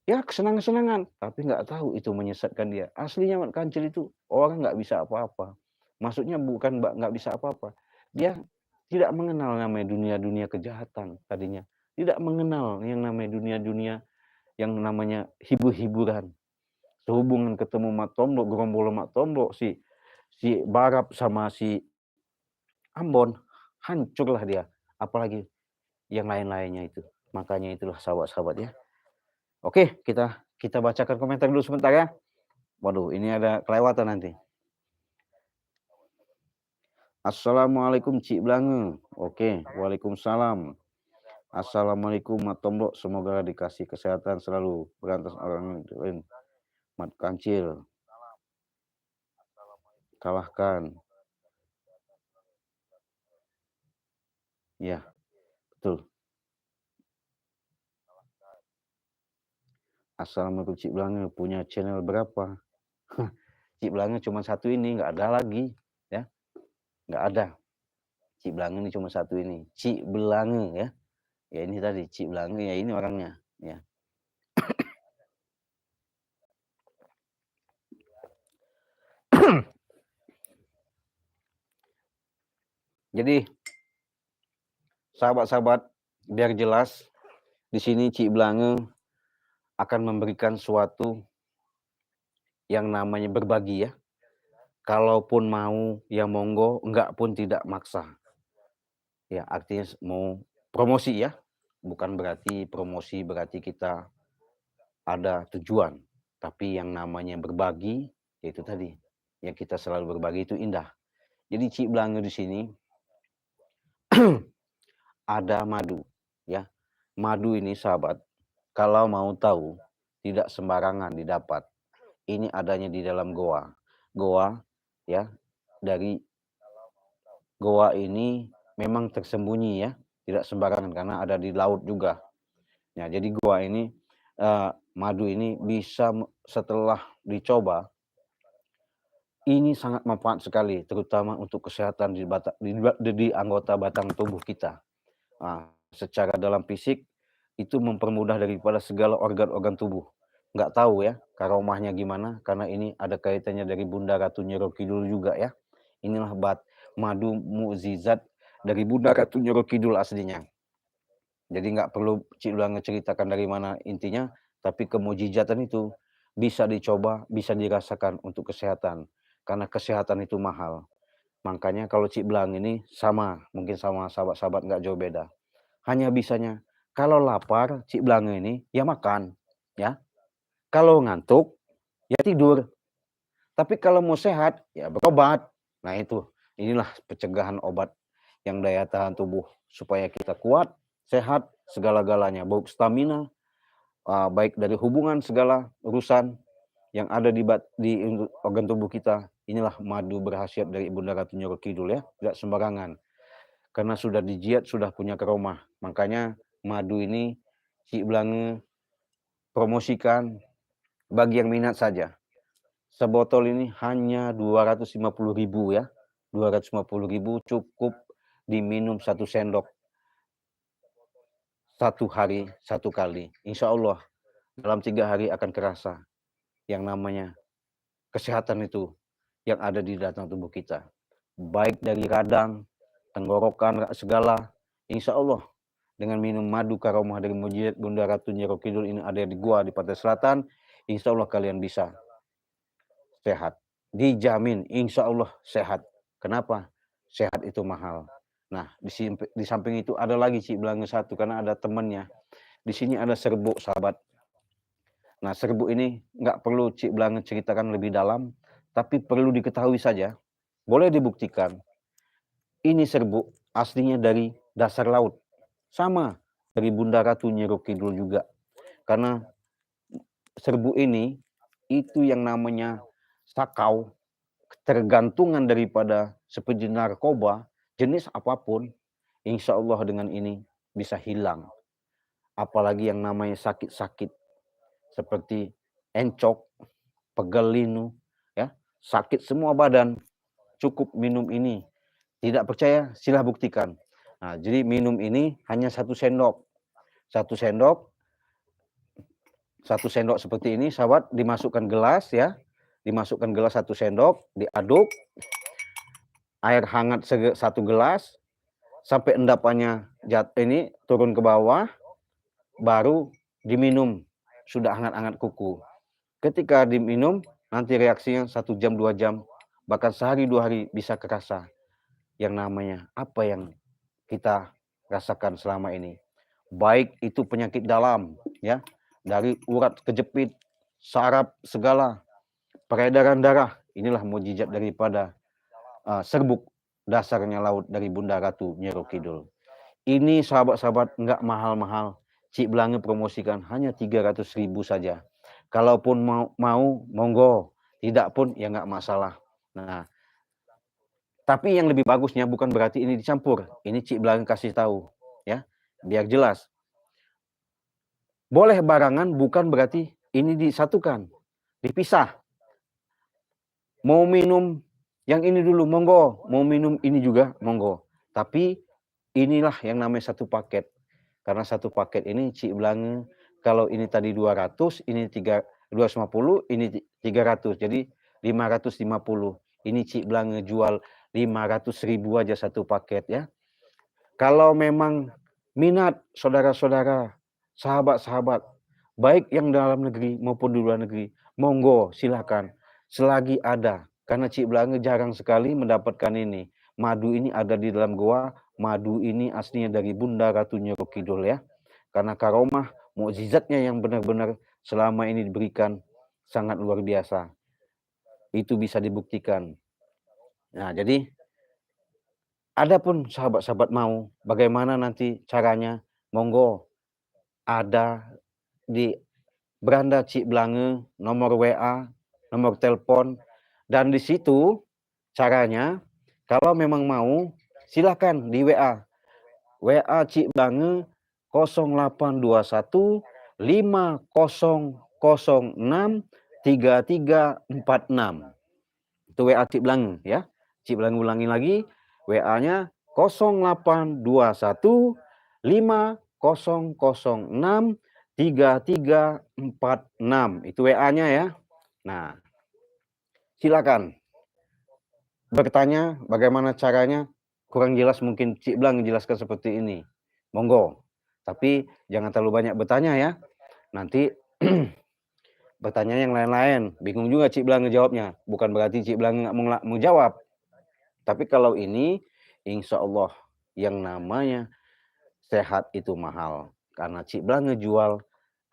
S1: kesenangan-senangan, tapi nggak tahu itu menyesatkan dia. Aslinya Mat Kancil itu orang nggak bisa apa-apa. Maksudnya bukan nggak bisa apa-apa. Dia tidak mengenal namanya dunia-dunia kejahatan tadinya. Tidak mengenal yang namanya dunia-dunia yang namanya hibur-hiburan. Sehubungan ketemu Mat Tomblok, gerombol Mat Tomblok, si Barap sama si Ambon, hancurlah dia. Apalagi yang lain-lainnya itu. Makanya itulah sahabat-sahabat ya. Oke, kita bacakan komentar dulu sebentar ya. Waduh, ini ada kelewatan nanti. Assalamualaikum Cik Blange. Oke, waalaikumsalam. Assalamualaikum Mat Tomblok, semoga dikasih kesehatan selalu. Berantas orang lain. Mat Kancil. Kalahkan. Ya, betul. Assalamualaikum Cik Blange, punya channel berapa? Cik Blange cuma satu ini, nggak ada lagi. Ya, nggak ada. Cik Blange ini cuma satu ini. Cik Blange ya. Ya ini tadi Cik Blange, ya ini orangnya. Ya. Jadi sahabat-sahabat, biar jelas di sini Cik Blange akan memberikan suatu yang namanya berbagi ya. Kalaupun mau ya monggo, enggak pun tidak maksa. Ya artinya mau promosi ya. Bukan berarti promosi berarti kita ada tujuan. Tapi yang namanya berbagi, yaitu tadi. Yang kita selalu berbagi itu indah. Jadi Cik Blange di sini ada madu ya. Madu ini sahabat, kalau mau tahu tidak sembarangan didapat. Ini adanya di dalam goa. Goa ya, dari goa ini memang tersembunyi ya, tidak sembarangan karena ada di laut juga. Ya, jadi goa ini madu ini bisa setelah dicoba ini sangat manfaat sekali, terutama untuk kesehatan di anggota batang tubuh kita. Nah, secara dalam fisik itu mempermudah daripada segala organ-organ tubuh. Nggak tahu ya karomahnya gimana, karena ini ada kaitannya dari Bunda Ratu Nyiro Kidul juga ya. Inilah madu mukjizat dari Bunda Ratu Nyiro Kidul aslinya. Jadi nggak perlu Cik Blange ceritakan dari mana intinya, tapi kemujizatan itu bisa dicoba, bisa dirasakan untuk kesehatan. Karena kesehatan itu mahal. Makanya kalau Cik Blange ini sama, mungkin sama sahabat-sahabat nggak jauh beda. Hanya bisanya, kalau lapar Cik Blange ini ya makan, ya. Kalau ngantuk ya tidur. Tapi kalau mau sehat ya berobat. Nah itu, inilah pencegahan obat yang daya tahan tubuh supaya kita kuat, sehat segala-galanya, baik stamina, baik dari hubungan segala urusan yang ada di organ tubuh kita. Inilah madu berkhasiat dari Bunda Ratu Nyiro Kidul ya, tidak sembarangan. Karena sudah dijiat, sudah punya karomah. Makanya madu ini Cik Blange promosikan bagi yang minat saja. Sebotol ini hanya 250.000 ya. 250.000 cukup diminum 1 sendok. 1 hari 1 kali. Insya Allah dalam 3 hari akan kerasa yang namanya kesehatan itu yang ada di dalam tubuh kita. Baik dari radang, tenggorokan, segala. Insya Allah dengan minum madu karomah dari mujizat Bunda Ratu Nyiro Kidul ini ada di gua di Pantai Selatan, insya Allah kalian bisa sehat. Dijamin insya Allah sehat. Kenapa? Sehat itu mahal. Nah, di samping itu ada lagi Cik Blange satu, karena ada temannya. Di sini ada serbuk sahabat. Nah, serbuk ini nggak perlu Cik Blange ceritakan lebih dalam, tapi perlu diketahui saja. Boleh dibuktikan. Ini serbuk aslinya dari dasar laut. Sama dari Bunda Ratu Nyiro Kidul juga. Karena serbuk ini itu yang namanya sakau, tergantungan daripada seperti narkoba, jenis apapun, insya Allah dengan ini bisa hilang. Apalagi yang namanya sakit-sakit seperti encok, pegel linu, ya, sakit semua badan, cukup minum ini. Tidak percaya, silah buktikan. Nah, jadi minum ini hanya 1 sendok. 1 sendok, 1 sendok seperti ini, sahabat, dimasukkan gelas ya. Dimasukkan gelas 1 sendok, diaduk. Air hangat 1 gelas, sampai endapannya ini turun ke bawah, baru diminum. Sudah hangat-hangat kuku. Ketika diminum, nanti reaksinya 1 jam, 2 jam, bahkan sehari 2 hari bisa kerasa. Yang namanya apa yang kita rasakan selama ini. Baik itu penyakit dalam, ya, dari urat kejepit, saraf segala, peredaran darah. Inilah mukjizat daripada serbuk dasarnya laut dari Bunda Ratu Nyiro Kidul. Ini sahabat-sahabat nggak mahal-mahal. Cik Blange promosikan hanya 300.000 saja. Kalaupun mau monggo, tidak pun ya nggak masalah. Nah, tapi yang lebih bagusnya bukan berarti ini dicampur. Ini Cik Blange kasih tahu, ya, biar jelas. Boleh barangan bukan berarti ini disatukan, dipisah. Mau minum yang ini dulu, monggo. Mau minum ini juga, monggo. Tapi inilah yang namanya 1 paket. Karena 1 paket ini Cik Blange, kalau ini tadi 200, ini 250, ini 300. Jadi 550. Ini Cik Blange jual 500.000 aja 1 paket ya. Kalau memang minat saudara-saudara, sahabat-sahabat, baik yang dalam negeri maupun di luar negeri, monggo silakan. Selagi ada, karena Cik Blange jarang sekali mendapatkan ini. Madu ini ada di dalam goa, madu ini aslinya dari Bunda Ratu Nyiro Kidul ya. Karena karomah, mukjizatnya yang benar-benar selama ini diberikan sangat luar biasa. Itu bisa dibuktikan. Nah, jadi adapun sahabat-sahabat mau bagaimana nanti caranya, monggo ada di beranda Cik Blange, nomor WA, nomor telepon, dan di situ caranya kalau memang mau silakan di WA. WA Cik Blange 0821 5006 3346. Itu WA Cik Blange ya. Cik Blange ulangi lagi, WA-nya 0821 5006 0063346. Itu WA-nya ya. Nah, silakan bertanya bagaimana caranya. Kurang jelas mungkin Cik Blang menjelaskan seperti ini. Monggo. Tapi jangan terlalu banyak bertanya ya. Nanti bertanya yang lain-lain. Bingung juga Cik Blang ngejawabnya. Bukan berarti Cik Blang nggak mau jawab. Tapi kalau ini, insya Allah yang namanya sehat itu mahal. Karena Cik Blang ngejual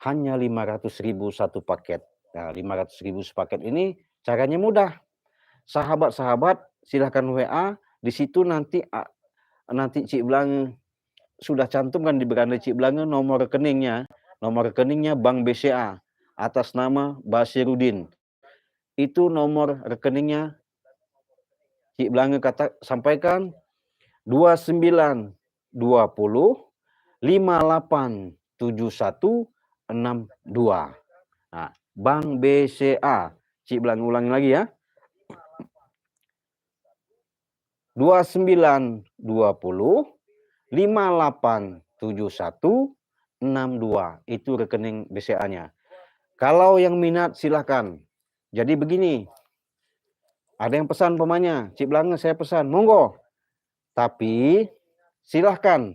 S1: hanya 500.000 satu paket. Nah, 500.000 sepaket ini caranya mudah. Sahabat-sahabat silahkan WA. Di situ nanti Cik Blang sudah cantumkan di beranda Cik Blang nomor rekeningnya. Nomor rekeningnya Bank BCA atas nama Basirudin. Itu nomor rekeningnya Cik Blang sampaikan 2920 587162. Nah, Bank BCA. Cik Blang ulangi lagi ya. 2920 587162. Itu rekening BCA-nya. Kalau yang minat silahkan. Jadi begini. Ada yang pesan pemanya. Cik Blang saya pesan. Monggo. Tapi silahkan.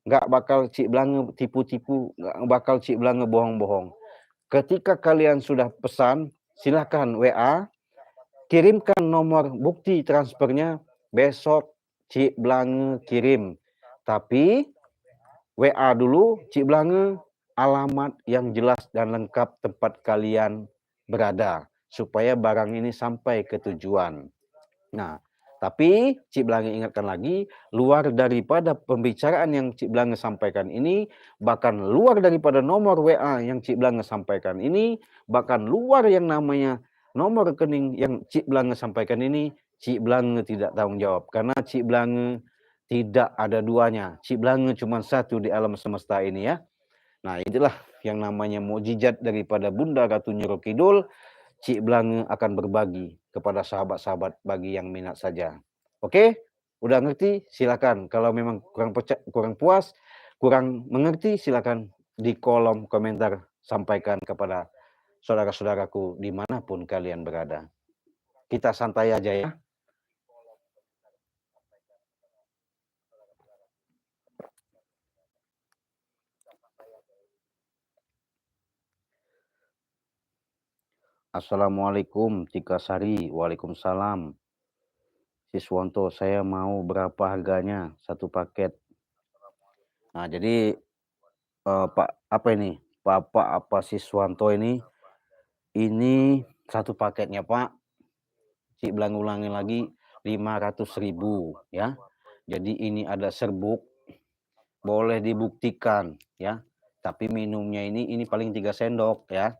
S1: Nggak bakal Cik Blang tipu-tipu. Nggak bakal Cik Blang bohong-bohong. Ketika kalian sudah pesan, silahkan WA. Kirimkan nomor bukti transfernya. Besok Cik Blang kirim. Tapi WA dulu Cik Blang alamat yang jelas dan lengkap tempat kalian berada. Supaya barang ini sampai ke tujuan. Nah, tapi Cik Blang ingatkan lagi, luar daripada pembicaraan yang Cik Blang sampaikan ini, bahkan luar daripada nomor WA yang Cik Blang sampaikan ini, bahkan luar yang namanya nomor rekening yang Cik Blang sampaikan ini, Cik Blang tidak tanggung jawab. Karena Cik Blang tidak ada duanya. Cik Blang cuma satu di alam semesta ini ya. Nah, itulah yang namanya mukjizat daripada Bunda Ratu Nyiro Kidul. Cik Blang akan berbagi kepada sahabat-sahabat bagi yang minat saja. Oke? Udah ngerti? Silakan. Kalau memang kurang puas, kurang mengerti, silakan di kolom komentar sampaikan kepada saudara-saudaraku dimanapun kalian berada. Kita santai aja ya. Assalamualaikum Tika Sari. Waalaikumsalam. Siswanto, saya mau berapa harganya satu paket? Nah, jadi Pak apa ini? Bapak apa Siswanto ini satu paketnya Pak. Cik Blang ulangi lagi 500.000 ya. Jadi ini ada serbuk. Boleh dibuktikan ya. Tapi minumnya ini paling 3 sendok ya.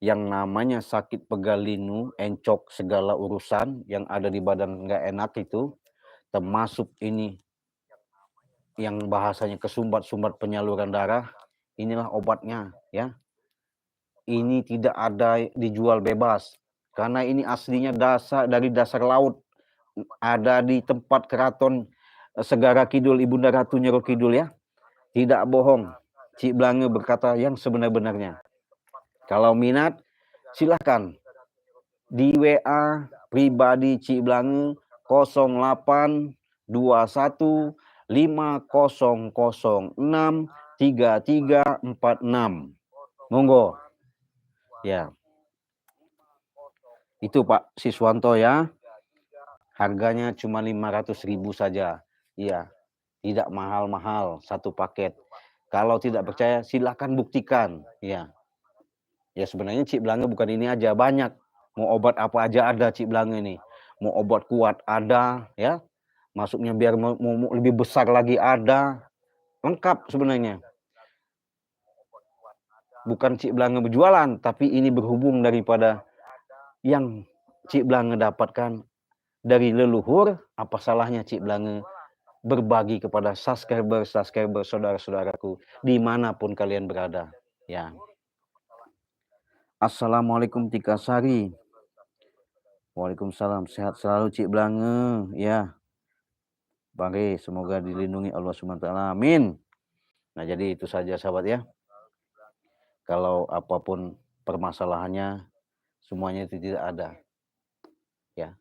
S1: Yang namanya sakit pegalinu, encok segala urusan yang ada di badan nggak enak itu, termasuk ini yang bahasanya kesumbat-sumbat penyaluran darah, inilah obatnya ya. Ini tidak ada dijual bebas karena ini aslinya dari dasar laut, ada di tempat keraton Segara Kidul Ibunda Ratu Nyiro Kidul ya. Tidak bohong, Cik Blang berkata yang sebenar-benarnya. Kalau minat silahkan di WA pribadi Cik Blang 0821 5006 3346. Monggo. Ya. Itu Pak Siswanto ya. Harganya cuma 500.000 saja. Iya. Tidak mahal-mahal satu paket. Kalau tidak percaya silakan buktikan. Ya. Ya sebenarnya Cik Blang bukan ini aja, banyak. Mau obat apa aja ada Cik Blang ini. Mau obat kuat ada ya. Masuknya biar mau lebih besar lagi ada. Lengkap sebenarnya. Bukan Cik Blang berjualan, tapi ini berhubung daripada yang Cik Blang dapatkan dari leluhur. Apa salahnya Cik Blang berbagi kepada subscriber saudara-saudaraku dimanapun kalian berada ya. Assalamualaikum Tika Sari. Waalaikumsalam. Sehat selalu Cik Blang ya. Bang semoga dilindungi Allah SWT. Amin. Nah, jadi itu saja sahabat ya. Kalau apapun permasalahannya, semuanya itu tidak ada. Ya,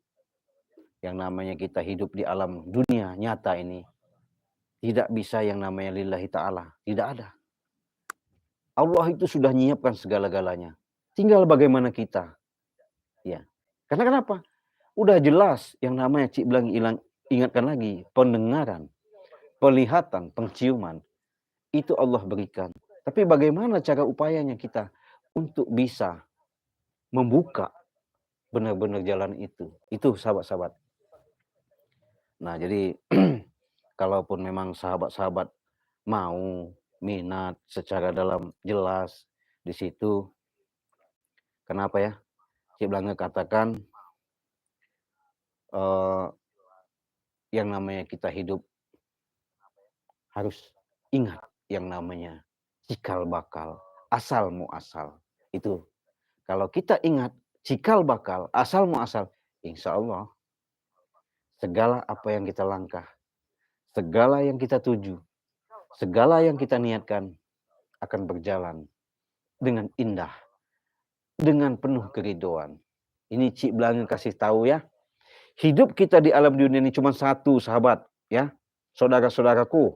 S1: yang namanya kita hidup di alam dunia nyata ini, tidak bisa yang namanya lillahi ta'ala. Tidak ada. Allah itu sudah menyiapkan segala-galanya. Tinggal bagaimana kita. Ya. Karena kenapa? Udah jelas yang namanya Cik bilang ingatkan lagi. Pendengaran, penglihatan, penciuman. Itu Allah berikan. Tapi bagaimana cara upayanya kita untuk bisa membuka benar-benar jalan itu. Itu sahabat-sahabat. Nah, jadi kalaupun memang sahabat-sahabat mau minat secara dalam jelas di situ, kenapa ya? Cik Blange katakan yang namanya kita hidup harus ingat yang namanya cikal bakal, asal muasal. Itu kalau kita ingat cikal bakal, asal muasal, insya Allah segala apa yang kita langkah, segala yang kita tuju, segala yang kita niatkan akan berjalan dengan indah, dengan penuh keridoan. Ini Cik Blange kasih tahu ya. Hidup kita di alam dunia ini cuma satu, sahabat, ya. Saudara-saudaraku,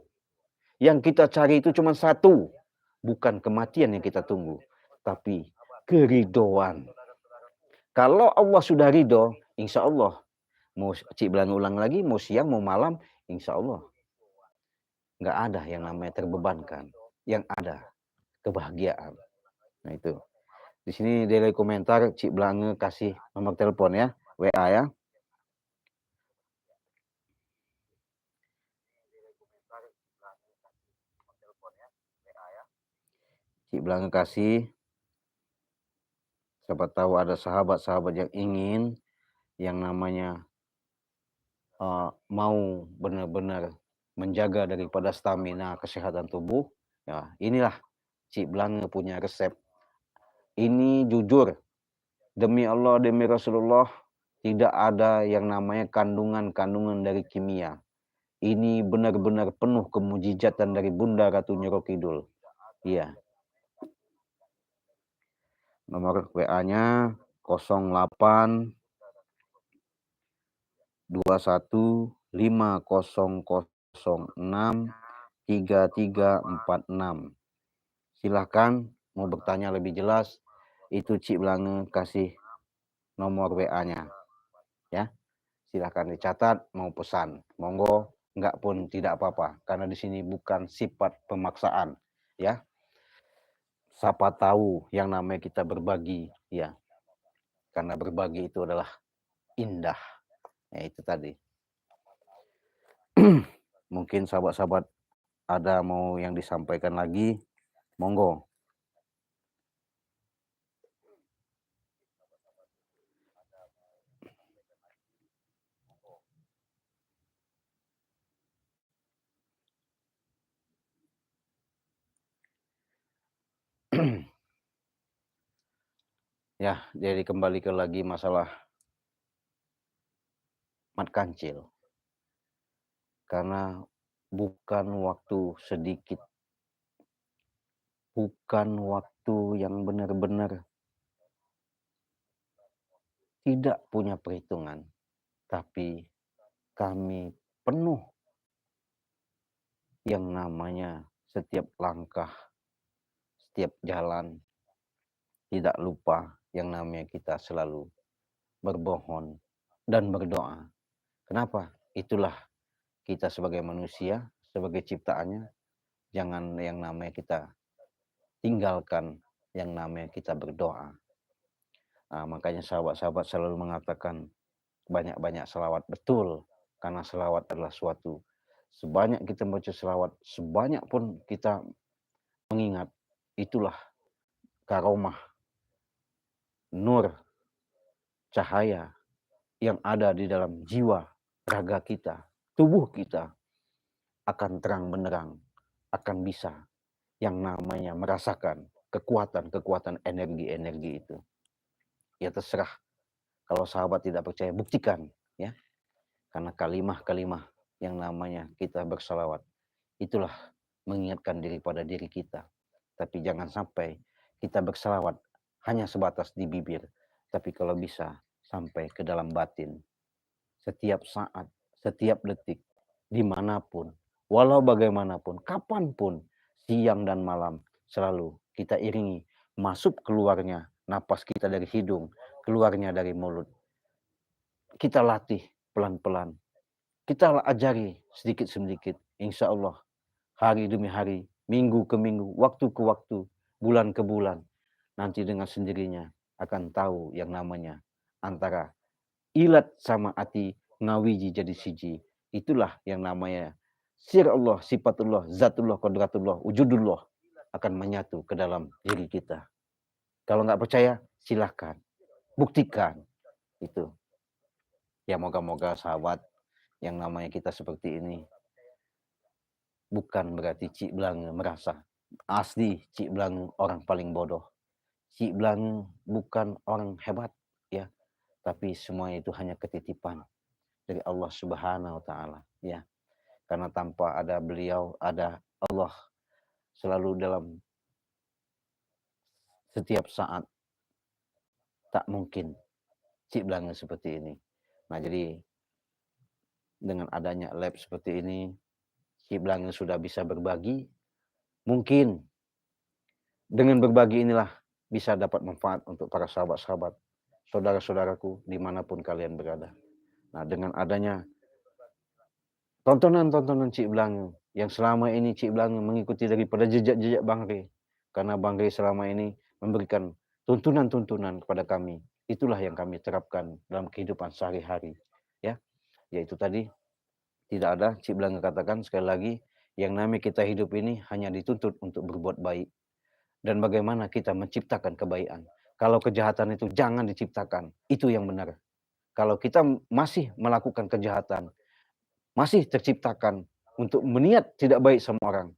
S1: yang kita cari itu cuma satu. Bukan kematian yang kita tunggu, tapi keridoan. Kalau Allah sudah ridho, insya Allah, mau Cik Blange ulang lagi, mau siang, mau malam, insya Allah. Nggak ada yang namanya terbebankan. Yang ada kebahagiaan. Nah itu. Di sini dari komentar Cik Blange kasih nomor telepon ya, WA ya. Cik Blange kasih. Siapa tahu ada sahabat-sahabat yang ingin yang namanya mau benar-benar menjaga daripada stamina kesehatan tubuh. Ya, inilah Cik Blange punya resep. Ini jujur, demi Allah, demi Rasulullah, tidak ada yang namanya kandungan-kandungan dari kimia. Ini benar-benar penuh kemujizatan dari Bunda Ratu Nyiro Kidul. Iya. Nomor WA-nya 08 21 5006 3346. Silahkan mau bertanya lebih jelas, itu Cik Blange kasih nomor WA-nya. Ya, silahkan dicatat, mau pesan. Monggo, enggak pun tidak apa-apa. Karena di sini bukan sifat pemaksaan. Ya, siapa tahu yang namanya kita berbagi. Ya, karena berbagi itu adalah indah. Ya, itu tadi. Mungkin sahabat-sahabat ada mau yang disampaikan lagi, monggo. Ya, jadi kembali ke lagi masalah mat kancil. Karena bukan waktu sedikit, bukan waktu yang benar-benar tidak punya perhitungan, tapi kami penuh yang namanya setiap langkah, setiap jalan, tidak lupa yang namanya kita selalu berbohong dan berdoa. Kenapa? Itulah kita sebagai manusia, sebagai ciptaannya, jangan yang namanya kita tinggalkan yang namanya kita berdoa. Nah, makanya sahabat-sahabat selalu mengatakan banyak-banyak selawat. Betul, karena selawat adalah suatu. Sebanyak kita baca selawat, sebanyak pun kita mengingat, itulah karomah, nur, cahaya yang ada di dalam jiwa, raga kita, tubuh kita akan terang benderang, akan bisa yang namanya merasakan kekuatan-kekuatan energi-energi itu. Ya terserah, kalau sahabat tidak percaya, buktikan ya. Karena kalimah-kalimah yang namanya kita bersalawat, itulah mengingatkan diri pada diri kita. Tapi jangan sampai kita berselawat hanya sebatas di bibir, tapi kalau bisa sampai ke dalam batin. Setiap saat, setiap detik, dimanapun, walau bagaimanapun, kapanpun, siang dan malam, selalu kita iringi masuk keluarnya napas kita dari hidung, keluarnya dari mulut. Kita latih pelan-pelan, kita ajari sedikit-sedikit, insya Allah hari demi hari, minggu ke minggu, waktu ke waktu, bulan ke bulan, nanti dengan sendirinya akan tahu yang namanya antara ilat sama ati ngawiji jadi siji. Itulah yang namanya sir Allah, sifatullah, zatullah, kodratullah, wujudullah akan menyatu ke dalam diri kita. Kalau nggak percaya, silahkan buktikan itu. Ya moga-moga sahabat yang namanya kita seperti ini bukan berarti Cik Blange merasa asli Cik Blange orang paling bodoh. Cik Blange bukan orang hebat ya, tapi semua itu hanya ketitipan dari Allah Subhanahu wa taala ya. Karena tanpa ada beliau, ada Allah selalu dalam setiap saat. Tak mungkin Cik Blange seperti ini. Nah, jadi dengan adanya lab seperti ini, Cik Blange sudah bisa berbagi. Mungkin dengan berbagi inilah bisa dapat manfaat untuk para sahabat-sahabat, saudara-saudaraku dimanapun kalian berada. Nah, dengan adanya tontonan-tontonan Cik Blange yang selama ini Cik Blange mengikuti daripada jejak-jejak Bang Rey, karena Bang Rey selama ini memberikan tuntunan-tuntunan kepada kami. Itulah yang kami terapkan dalam kehidupan sehari-hari, ya. Yaitu tadi tidak ada Cik Blange katakan sekali lagi, yang namanya kita hidup ini hanya dituntut untuk berbuat baik. Dan bagaimana kita menciptakan kebaikan. Kalau kejahatan itu jangan diciptakan, itu yang benar. Kalau kita masih melakukan kejahatan, masih terciptakan untuk meniat tidak baik sama orang,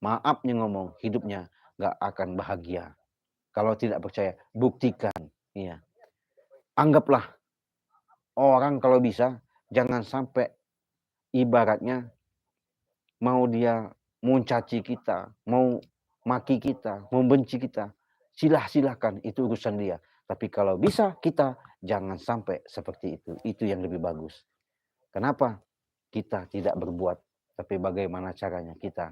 S1: maafnya ngomong, hidupnya gak akan bahagia. Kalau tidak percaya, buktikan. Iya. Anggaplah orang kalau bisa, jangan sampai ibaratnya mau dia mencaci kita, mau maki kita, membenci kita, silahkan itu urusan dia. Tapi kalau bisa kita jangan sampai seperti itu. Itu yang lebih bagus. Kenapa? Kita tidak berbuat, tapi bagaimana caranya kita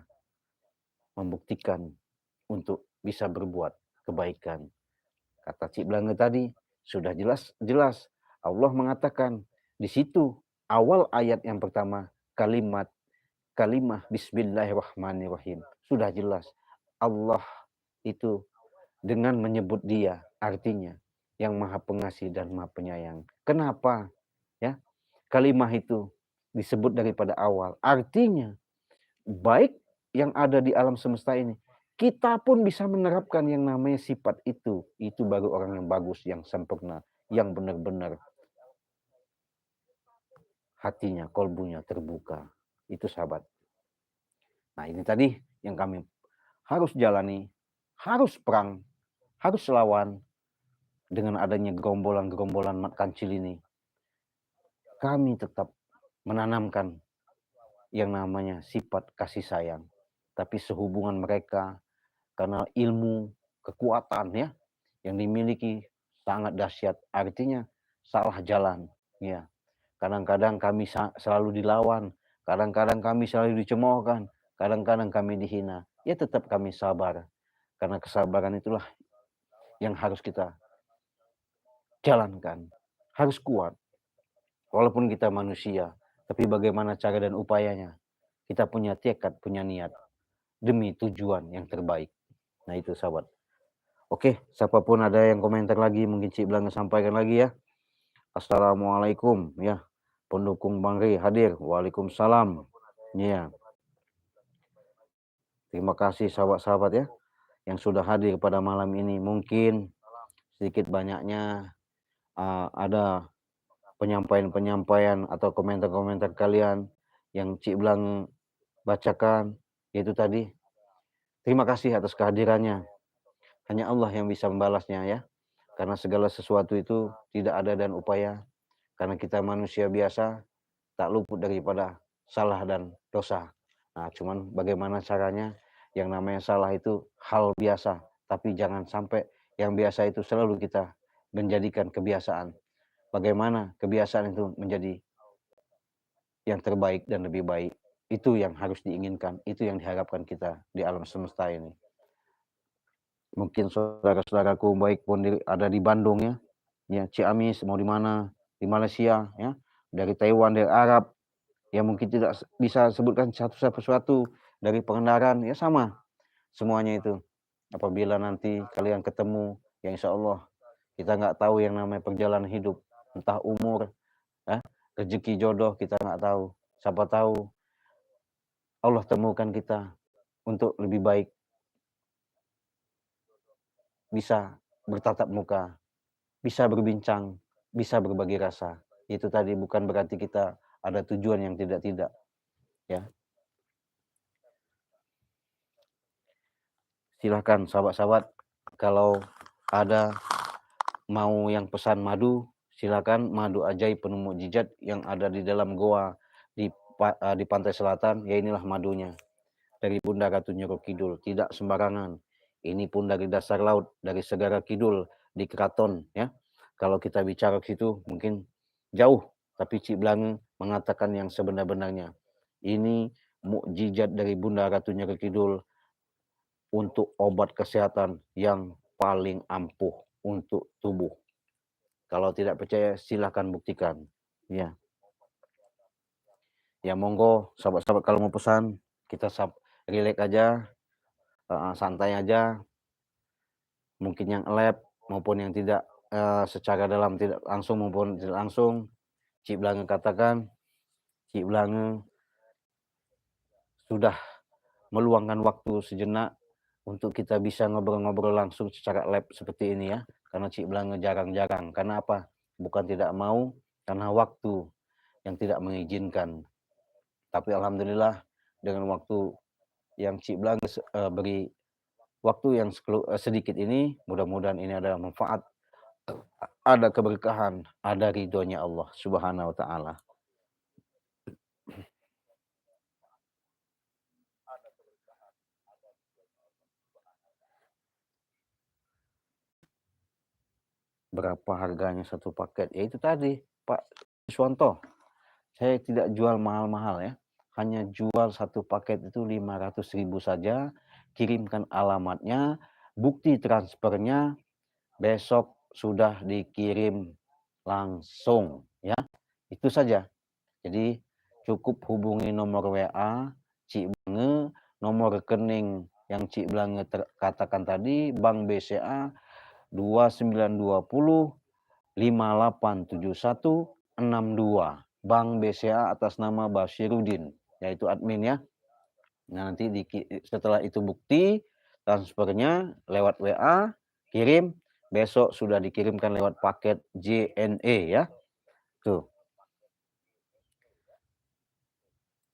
S1: membuktikan untuk bisa berbuat kebaikan. Kata Cik Blange tadi sudah jelas Allah mengatakan di situ awal ayat yang pertama kalimah bismillahirrahmanirrahim. Sudah jelas Allah itu dengan menyebut dia artinya yang maha pengasih dan maha penyayang. Kenapa? Ya, kalimah itu disebut daripada awal. Artinya baik yang ada di alam semesta ini, kita pun bisa menerapkan yang namanya sifat itu. Itu baru orang yang bagus, yang sempurna, yang benar-benar hatinya, kolbunya terbuka. Itu sahabat. Nah ini tadi yang kami harus jalani, harus perang, harus lawan dengan adanya gerombolan-gerombolan mat kancil ini. Kami tetap menanamkan yang namanya sifat kasih sayang. Tapi sehubungan mereka karena ilmu, kekuatan ya yang dimiliki sangat dahsyat, artinya salah jalan ya. Kadang-kadang kami selalu dilawan, kadang-kadang kami selalu dicemoohkan, kadang-kadang kami dihina. Ya tetap kami sabar. Karena kesabaran itulah yang harus kita jalankan. Harus kuat. Walaupun kita manusia, tapi bagaimana cara dan upayanya? Kita punya tekad, punya niat demi tujuan yang terbaik. Nah itu sahabat. Oke, siapapun ada yang komentar lagi, mungkin Cik Blange sampaikan lagi ya. Assalamualaikum ya. Pendukung Bang Rey hadir. Waalaikumsalam. Ya. Terima kasih sahabat-sahabat ya yang sudah hadir pada malam ini. Mungkin sedikit banyaknya ada penyampaian-penyampaian atau komentar-komentar kalian yang Cik Blange bacakan, yaitu tadi. Terima kasih atas kehadirannya. Hanya Allah yang bisa membalasnya ya. Karena segala sesuatu itu tidak ada dan upaya. Karena kita manusia biasa, tak luput daripada salah dan dosa. Nah, cuman bagaimana caranya? Yang namanya salah itu hal biasa, tapi jangan sampai yang biasa itu selalu kita menjadikan kebiasaan. Bagaimana kebiasaan itu menjadi yang terbaik dan lebih baik. Itu yang harus diinginkan, itu yang diharapkan kita di alam semesta ini. Mungkin saudara-saudaraku baik pun ada di Bandung ya Ciamis, mau di mana, di Malaysia ya, dari Taiwan, dari Arab, ya mungkin tidak bisa sebutkan satu-satu dari pengendaraan ya sama semuanya itu. Apabila nanti kalian ketemu, ya insya Allah kita nggak tahu yang namanya perjalanan hidup, entah umur, rezeki jodoh kita nggak tahu. Siapa tahu Allah temukan kita untuk lebih baik, bisa bertatap muka, bisa berbincang, bisa berbagi rasa. Itu tadi bukan berarti kita ada tujuan yang tidak-tidak ya. Silahkan sahabat-sahabat, kalau ada mau yang pesan madu, silakan. Madu ajaib penuh mukjizat yang ada di dalam goa di pantai selatan, ya inilah madunya. Dari Bunda Ratu Nyiro Kidul, tidak sembarangan. Ini pun dari dasar laut, dari Segara Kidul di Keraton ya. Kalau kita bicara ke situ mungkin jauh, tapi Cik Blange mengatakan yang sebenar-benarnya. Ini mukjizat dari Bunda Ratu Nyiro Kidul untuk obat kesehatan yang paling ampuh untuk tubuh. Kalau tidak percaya silahkan buktikan. Ya, ya monggo sahabat-sahabat kalau mau pesan kita relax aja, santai aja. Mungkin yang lab maupun yang tidak secara dalam tidak langsung maupun tidak langsung. Cik Blange katakan, Cik Blange sudah meluangkan waktu sejenak untuk kita bisa ngobrol-ngobrol langsung secara lab seperti ini ya. Karena Cik Blange jarang-jarang. Karena apa? Bukan tidak mau, karena waktu yang tidak mengizinkan. Tapi alhamdulillah dengan waktu yang Cik Blange beri waktu yang sedikit ini, mudah-mudahan ini ada manfaat, ada keberkahan, ada ridhonya Allah Subhanahu wa taala. Berapa harganya satu paket? Ya itu tadi, Pak Iswanto. Saya tidak jual mahal-mahal ya. Hanya jual satu paket itu 500.000 saja. Kirimkan alamatnya, bukti transfernya, besok sudah dikirim langsung ya. Itu saja. Jadi cukup hubungi nomor WA Cik Blange, nomor rekening yang Cik Blange katakan tadi, Bank BCA 2920 587162. Bank BCA atas nama Basyirudin, yaitu admin ya. Nah, nanti setelah itu bukti transfernya lewat WA, kirim, besok sudah dikirimkan lewat paket JNE ya. Tuh.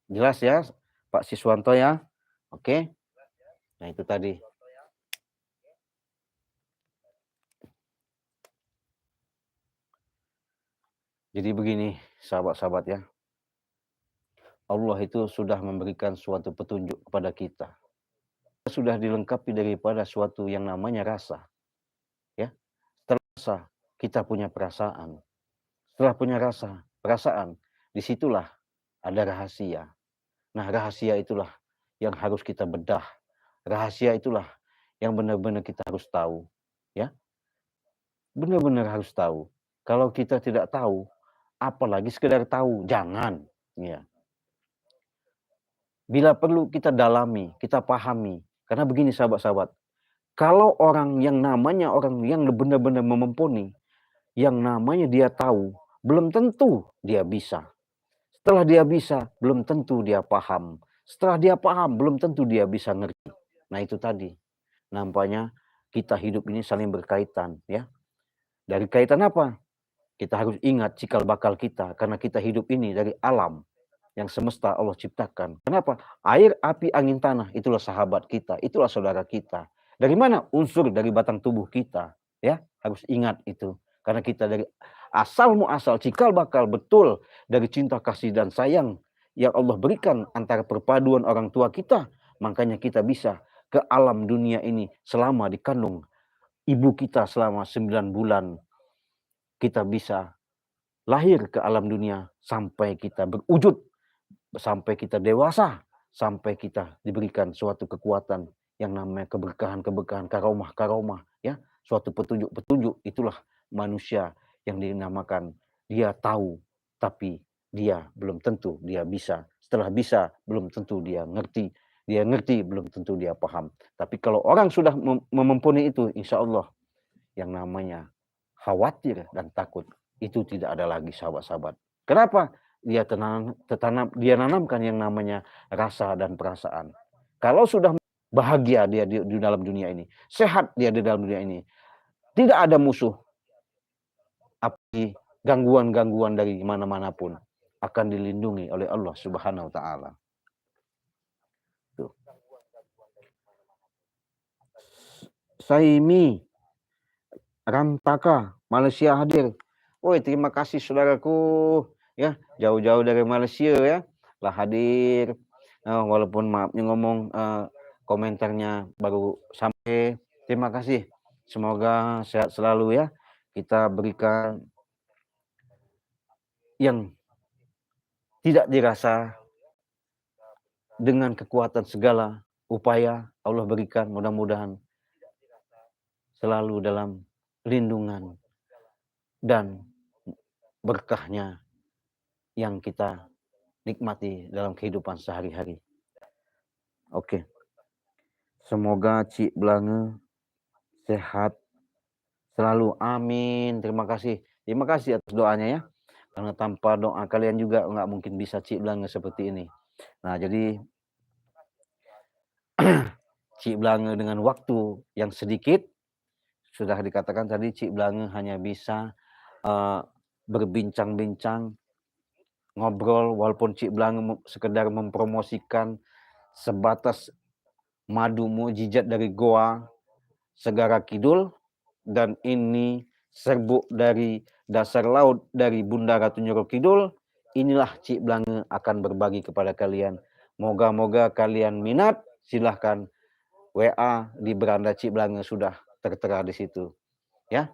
S1: Jelas ya Pak Siswanto ya? Oke. Nah, itu tadi. Jadi begini, sahabat-sahabat ya. Allah itu sudah memberikan suatu petunjuk kepada kita. Sudah dilengkapi daripada suatu yang namanya rasa. Ya. Setelah rasa, kita punya perasaan. Setelah punya rasa, perasaan, disitulah ada rahasia. Nah, rahasia itulah yang harus kita bedah. Rahasia itulah yang benar-benar kita harus tahu. Ya. Benar-benar harus tahu. Kalau kita tidak tahu, apalagi sekedar tahu, jangan. Ya. Bila perlu kita dalami, kita pahami. Karena begini sahabat-sahabat, kalau orang yang namanya orang yang benar-benar memumpuni, yang namanya dia tahu, belum tentu dia bisa. Setelah dia bisa, belum tentu dia paham. Setelah dia paham, belum tentu dia bisa ngerti. Nah itu tadi, nampaknya kita hidup ini saling berkaitan. Ya. Dari kaitan apa? Kita harus ingat cikal bakal kita, karena kita hidup ini dari alam yang semesta Allah ciptakan. Kenapa? Air, api, angin, tanah, itulah sahabat kita, itulah saudara kita. Dari mana? Unsur dari batang tubuh kita. Ya, harus ingat itu. Karena kita dari asal muasal, cikal bakal betul dari cinta kasih dan sayang yang Allah berikan antara perpaduan orang tua kita, makanya kita bisa ke alam dunia ini selama dikandung ibu kita selama 9 bulan. Kita bisa lahir ke alam dunia sampai kita berwujud, sampai kita dewasa, sampai kita diberikan suatu kekuatan yang namanya keberkahan-keberkahan, karomah-karomah, ya, suatu petunjuk-petunjuk. Itulah manusia yang dinamakan dia tahu, tapi dia belum tentu dia bisa. Setelah bisa, belum tentu dia ngerti. Dia ngerti, belum tentu dia paham. Tapi kalau orang sudah mempunyai itu, insya Allah yang namanya khawatir dan takut itu tidak ada lagi, sahabat-sahabat. Kenapa? Dia dia nanamkan yang namanya rasa dan perasaan. Kalau sudah bahagia dia di dalam dunia ini, sehat dia di dalam dunia ini, tidak ada musuh, api gangguan-gangguan dari mana-mana pun akan dilindungi oleh Allah Subhanahu wa taala. Tuh. Saimi Rantaka, Malaysia hadir. Woi, terima kasih saudaraku ya, jauh-jauh dari Malaysia ya, lah hadir. Walaupun maafnya ngomong komentarnya baru sampai. Terima kasih. Semoga sehat selalu ya. Kita berikan yang tidak dirasa dengan kekuatan segala upaya Allah berikan, mudah-mudahan selalu dalam lindungan dan berkahnya yang kita nikmati dalam kehidupan sehari-hari. Oke. Semoga Cik Blange sehat selalu. Amin. Terima kasih. Terima kasih atas doanya ya. Karena tanpa doa kalian juga nggak mungkin bisa Cik Blange seperti ini. Nah, jadi Cik Blange dengan waktu yang sedikit, sudah dikatakan tadi Cik Blange hanya bisa berbincang-bincang, ngobrol, walaupun Cik Blange sekedar mempromosikan sebatas madu mujizat dari Goa Segara Kidul, dan ini serbuk dari dasar laut dari Bunda Ratu Nyoro Kidul. Inilah Cik Blange akan berbagi kepada kalian. Moga-moga kalian minat, silahkan WA di beranda Cik Blange sudah tertera di situ. Ya.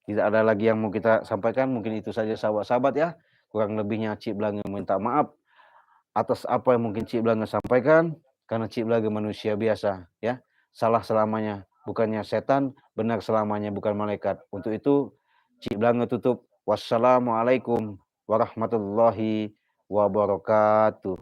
S1: Tidak ada lagi yang mau kita sampaikan, mungkin itu saja sahabat-sahabat ya. Kurang lebihnya Cik Blange minta maaf atas apa yang mungkin Cik Blange sampaikan, karena Cik Blange manusia biasa ya. Salah selamanya bukannya setan, benar selamanya bukan malaikat. Untuk itu Cik Blange tutup. Wassalamualaikum warahmatullahi wabarakatuh.